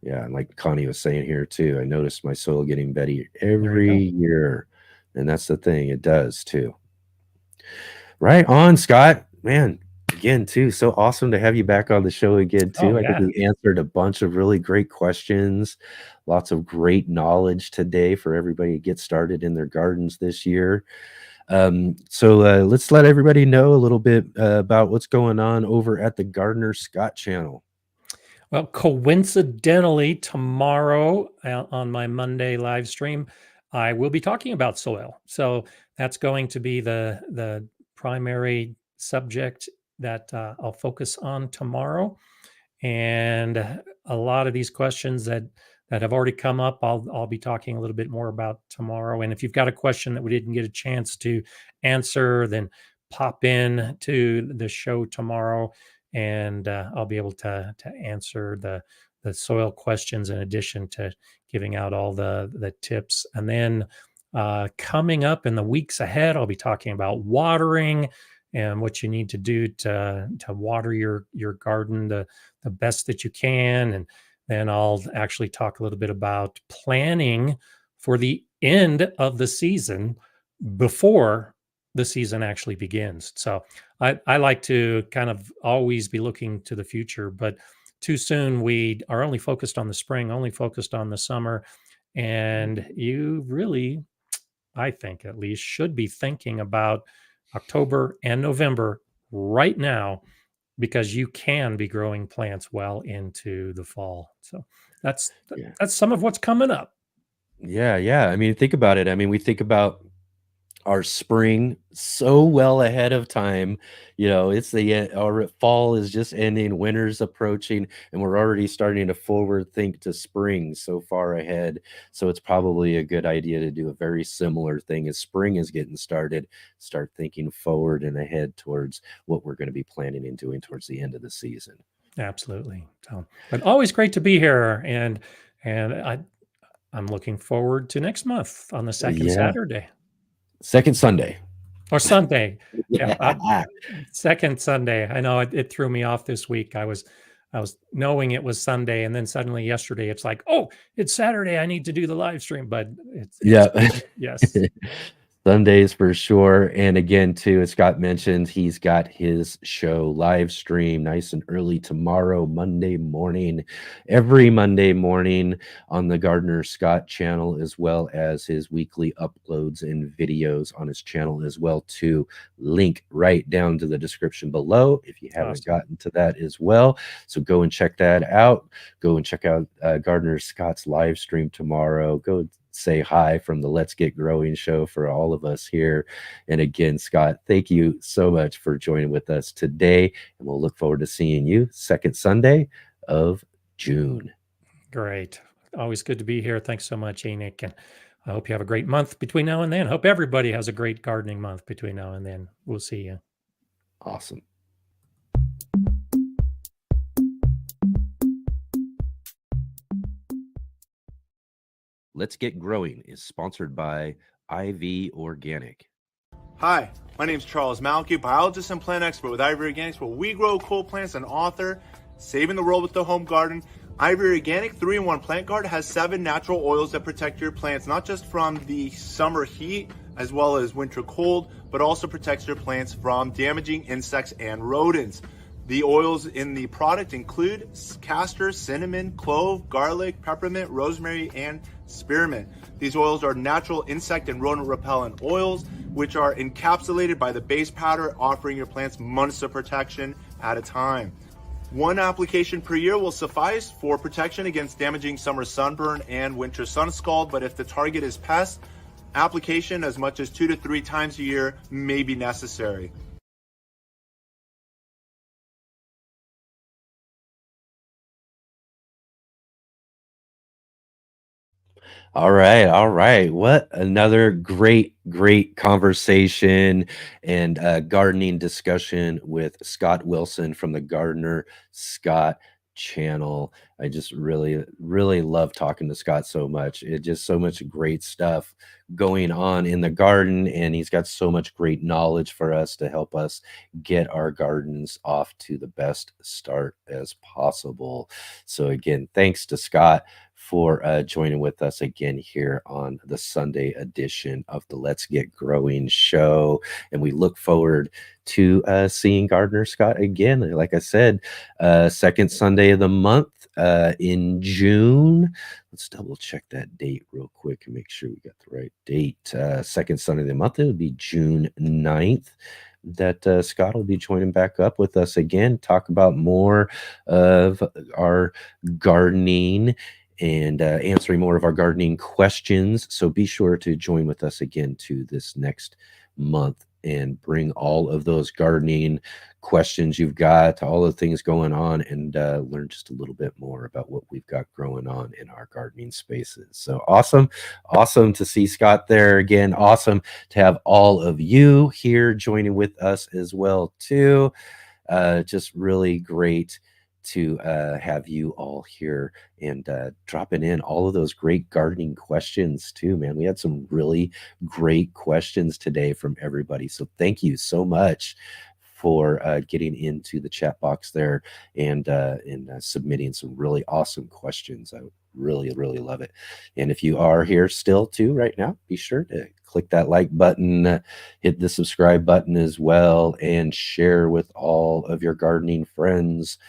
Yeah, and like Connie was saying here too, I noticed my soil getting better every year. And that's the thing, it does too. Right on, Scott. Man, again, too, so awesome to have you back on the show again, too. I think we answered a bunch of really great questions. Lots of great knowledge today for everybody to get started in their gardens this year. So let's let everybody know a little bit about what's going on over at the Gardener Scott channel. Well, coincidentally, tomorrow on my Monday live stream, I will be talking about soil. So that's going to be the primary subject that I'll focus on tomorrow. And a lot of these questions that have already come up, I'll be talking a little bit more about tomorrow. And if you've got a question that we didn't get a chance to answer, then pop in to the show tomorrow, and I'll be able to answer the soil questions in addition to giving out all the tips. And then coming up in the weeks ahead, I'll be talking about watering and what you need to do to water your garden the best that you can. And then I'll actually talk a little bit about planning for the end of the season before the season actually begins. So I like to kind of always be looking to the future, but too soon we are only focused on the spring, only focused on the summer. And you really, I think at least, should be thinking about October and November right now, because you can be growing plants well into the fall. So that's some of what's coming up. Yeah. I mean, think about it. I mean, we think about our spring so well ahead of time. It's our fall is just ending, winter's approaching, and we're already starting to forward think to spring so far ahead. So it's probably a good idea to do a very similar thing as spring is getting started. Start thinking forward and ahead towards what we're going to be planning and doing towards the end of the season. Absolutely. So, but always great to be here, and I'm looking forward to next month on the second Saturday. Second Sunday. Or Sunday. Second Sunday. I know it threw me off this week. I was knowing it was Sunday, and then suddenly yesterday it's like, oh, it's Saturday. I need to do the live stream, but it's yes. Sundays for sure. And again, too, as Scott mentioned, he's got his show live stream nice and early tomorrow, Monday morning, every Monday morning on the Gardner Scott channel, as well as his weekly uploads and videos on his channel as well, too. Link right down to the description below if you haven't gotten to that as well. So go and check that out. Go and check out Gardner Scott's live stream tomorrow. Go say hi from the Let's Get Growing show for all of us here. And again, Scott, thank you so much for joining with us today. And we'll look forward to seeing you second Sunday of June. Great. Always good to be here. Thanks so much, Enoch. And I hope you have a great month between now and then. Hope everybody has a great gardening month between now and then. We'll see you. Awesome. Let's Get Growing is sponsored by IV Organic. Hi, my name is Charles Malky, biologist and plant expert with IV Organics, where we grow cool plants and author Saving the World with the Home Garden. IV Organic 3-in-1 Plant Guard has 7 natural oils that protect your plants, not just from the summer heat as well as winter cold, but also protects your plants from damaging insects and rodents. The oils in the product include castor, cinnamon, clove, garlic, peppermint, rosemary, and spearmint. These oils are natural insect and rodent repellent oils, which are encapsulated by the base powder, offering your plants months of protection at a time. 1 application per year will suffice for protection against damaging summer sunburn and winter sun scald, but if the target is pests, application as much as 2 to 3 times a year may be necessary. All right, all right. What another great conversation and gardening discussion with Scott Wilson from the Gardner Scott channel. I just really love talking to Scott so much. It just so much great stuff going on in the garden, and he's got so much great knowledge for us to help us get our gardens off to the best start as possible. So again, thanks to Scott for joining with us again here on the Sunday edition of the Let's Get Growing show. And we look forward to seeing Gardner Scott again. Like I said, second Sunday of the month in June. Let's double check that date real quick and make sure we got the right date. Second Sunday of the month, it would be June 9th. That Scott will be joining back up with us again, talk about more of our gardening and answering more of our gardening questions. So be sure to join with us again to this next month and bring all of those gardening questions you've got, all the things going on, and learn just a little bit more about what we've got growing on in our gardening spaces. So awesome to see Scott there again. Awesome to have all of you here joining with us as well too. Just really great to have you all here and dropping in all of those great gardening questions too, man. We had some really great questions today from everybody. So thank you so much for getting into the chat box there and submitting some really awesome questions. I really love it. And if you are here still too right now, be sure to click that like button, hit the subscribe button as well, and share with all of your gardening friends,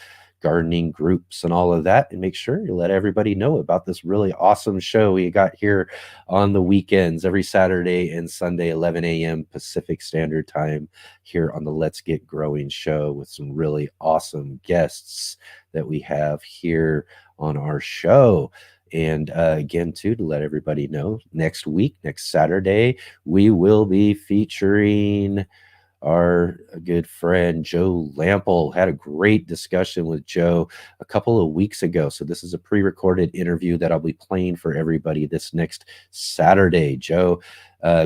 gardening groups, and all of that, and make sure you let everybody know about this really awesome show we got here on the weekends every Saturday and Sunday, 11 a.m. Pacific Standard Time, here on the Let's Get Growing show with some really awesome guests that we have here on our show. And again, too, to let everybody know, next week, next Saturday, we will be featuring our good friend Joe Lample. Had a great discussion with Joe a couple of weeks ago. So this is a pre-recorded interview that I'll be playing for everybody this next Saturday. Joe,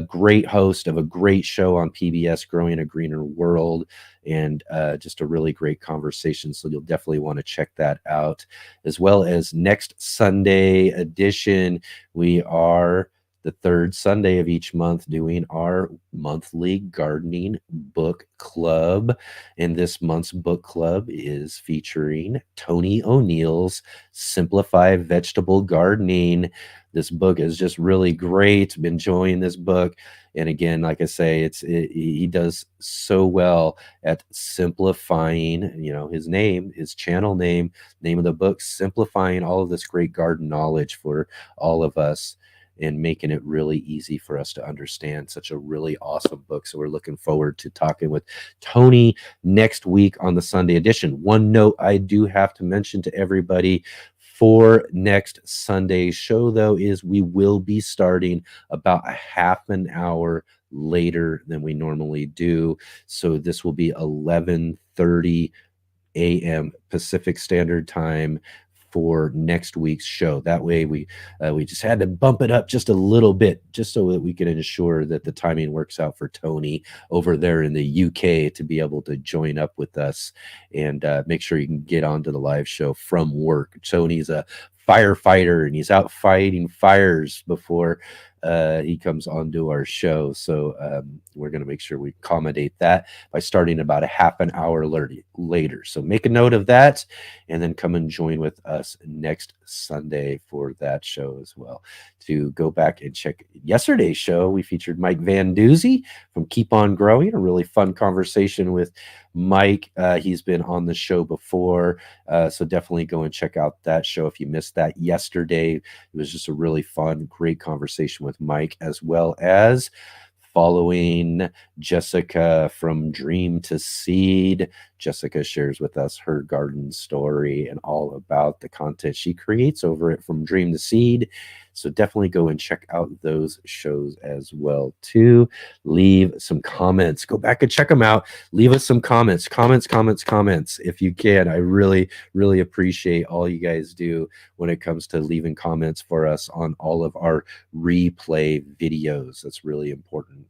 great host of a great show on PBS, Growing a Greener World, and just a really great conversation. So you'll definitely want to check that out. As well as next Sunday edition, we are the third Sunday of each month doing our monthly gardening book club. And this month's book club is featuring Tony O'Neill's Simplified Vegetable Gardening. This book is just really great. Been enjoying this book. And again, like I say, he does so well at simplifying, you know, his name, his channel name of the book, simplifying all of this great garden knowledge for all of us and making it really easy for us to understand. Such a really awesome book. So we're looking forward to talking with Tony next week on the Sunday edition. One note I do have to mention to everybody for next Sunday's show, though, is we will be starting about a half an hour later than we normally do. So this will be 11:30 a.m. Pacific Standard Time for next week's show. That way we just had to bump it up just a little bit, just so that we can ensure that the timing works out for Tony over there in the UK to be able to join up with us and make sure you can get onto the live show from work. Tony's a firefighter and he's out fighting fires before he comes onto our show. So we're going to make sure we accommodate that by starting about a half an hour later. So make a note of that and then come and join with us next Sunday for that show as well. To go back and check yesterday's show, we featured Mike Van Duzy from Keep On Growing, a really fun conversation with Mike. He's been on the show before, so definitely go and check out that show if you missed that yesterday. It was just a really fun, great conversation with Mike, as well as following Jessica from Dream to Seed. Jessica shares with us her garden story and all about the content she creates over at From Dream to Seed. So definitely go and check out those shows as well too. Leave some comments. Go back and check them out. Leave us some comments if you can. I really, really appreciate all you guys do when it comes to leaving comments for us on all of our replay videos. That's really important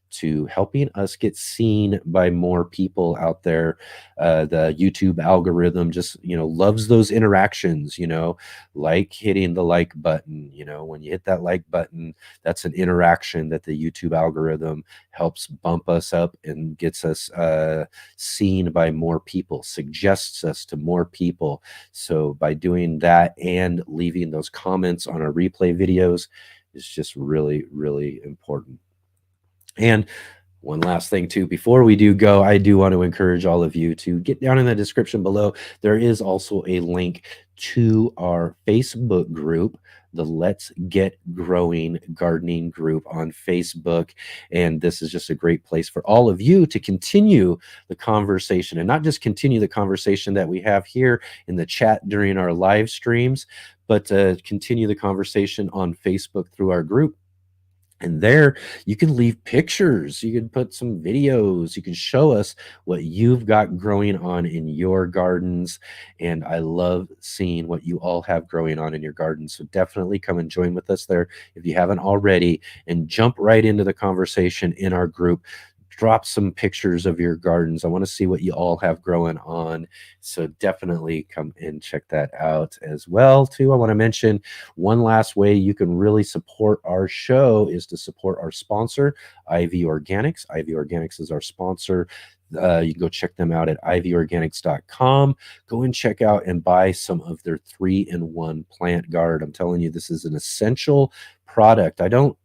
to helping us get seen by more people out there. The YouTube algorithm just, loves those interactions, like hitting the like button. When you hit that like button, that's an interaction that the YouTube algorithm helps bump us up and gets us seen by more people, suggests us to more people. So by doing that and leaving those comments on our replay videos is just really, really important. And one last thing too, before we do go, I do want to encourage all of you to get down in the description below. There is also a link to our Facebook group, the Let's Get Growing Gardening group on Facebook. And this is just a great place for all of you to continue the conversation, and not just continue the conversation that we have here in the chat during our live streams, but continue the conversation on Facebook through our group. And there you can leave pictures, you can put some videos, you can show us what you've got growing on in your gardens. And I love seeing what you all have growing on in your gardens. So definitely come and join with us there if you haven't already, and jump right into the conversation in our group. Drop some pictures of your gardens. I want to see what you all have growing on. So definitely come and check that out as well too. I want to mention one last way you can really support our show is to support our sponsor, Ivy Organics. Ivy Organics is our sponsor. You can go check them out at ivyorganics.com. Go and check out and buy some of their 3-in-1 plant guard. I'm telling you, this is an essential product. I don't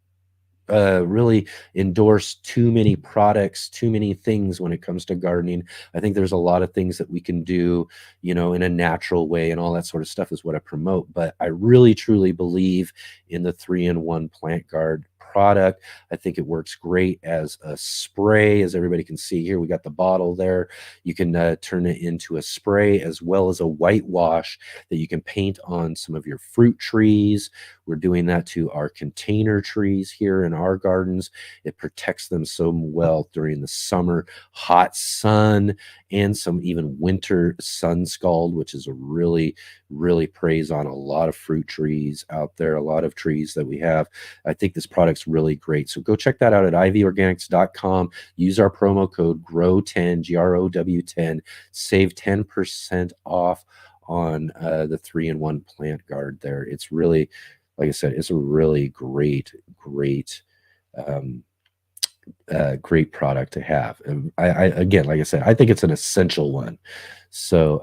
really endorse too many products, too many things when it comes to gardening. I think there's a lot of things that we can do, in a natural way, and all that sort of stuff is what I promote. But I really, truly believe in the 3-in-1 plant guard product. I think it works great as a spray. As everybody can see here, we got the bottle there. You can turn it into a spray, as well as a whitewash that you can paint on some of your fruit trees. We're doing that to our container trees here in our gardens. It protects them so well during the summer hot sun and some even winter sun scald, which is a really, really preys on a lot of fruit trees out there, a lot of trees that we have. I think this product's really great. So go check that out at ivyorganics.com. Use our promo code GROW10, GROW10, save 10% off on the 3-in-1 plant guard there. It's really, like I said, it's a really great product to have. And I again, like I said, I think it's an essential one. So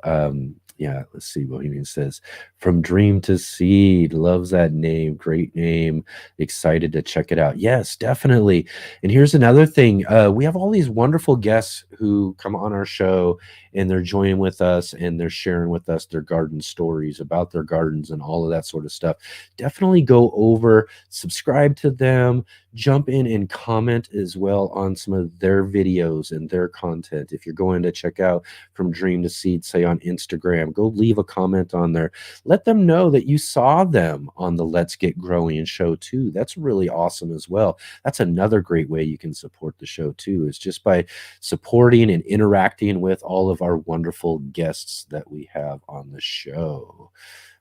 Yeah, let's see. Bohemian says, from dream to seed. Loves that name. Great name. Excited to check it out. Yes, definitely. And here's another thing. We have all these wonderful guests who come on our show and they're joining with us and they're sharing with us their garden stories about their gardens and all of that sort of stuff. Definitely go over, subscribe to them, jump in and comment as well on some of their videos and their content. If you're going to check out From Dream to Seed, say on Instagram, go leave a comment on there. Let them know that you saw them on the Let's Get Growing show too. That's really awesome as well. That's another great way you can support the show too, is just by supporting and interacting with all of our wonderful guests that we have on the show.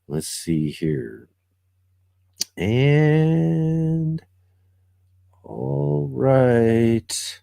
Let's see here. And all right.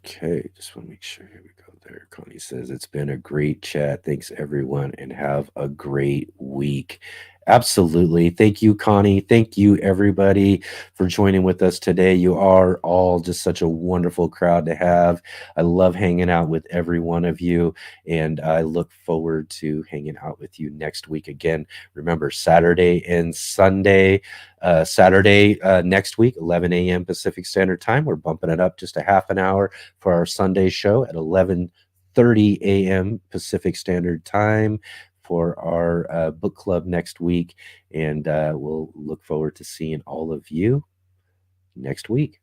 Okay, just want to make sure. Here we go there. Connie says, it's been a great chat. Thanks, everyone, and have a great week. Absolutely. Thank you, Connie. Thank you, everybody, for joining with us today. You are all just such a wonderful crowd to have. I love hanging out with every one of you, and I look forward to hanging out with you next week again. Remember, Saturday and Sunday. Saturday next week, 11 a.m. Pacific Standard Time. We're bumping it up just a half an hour for our Sunday show at 11:30 a.m. Pacific Standard Time for our book club next week. And we'll look forward to seeing all of you next week.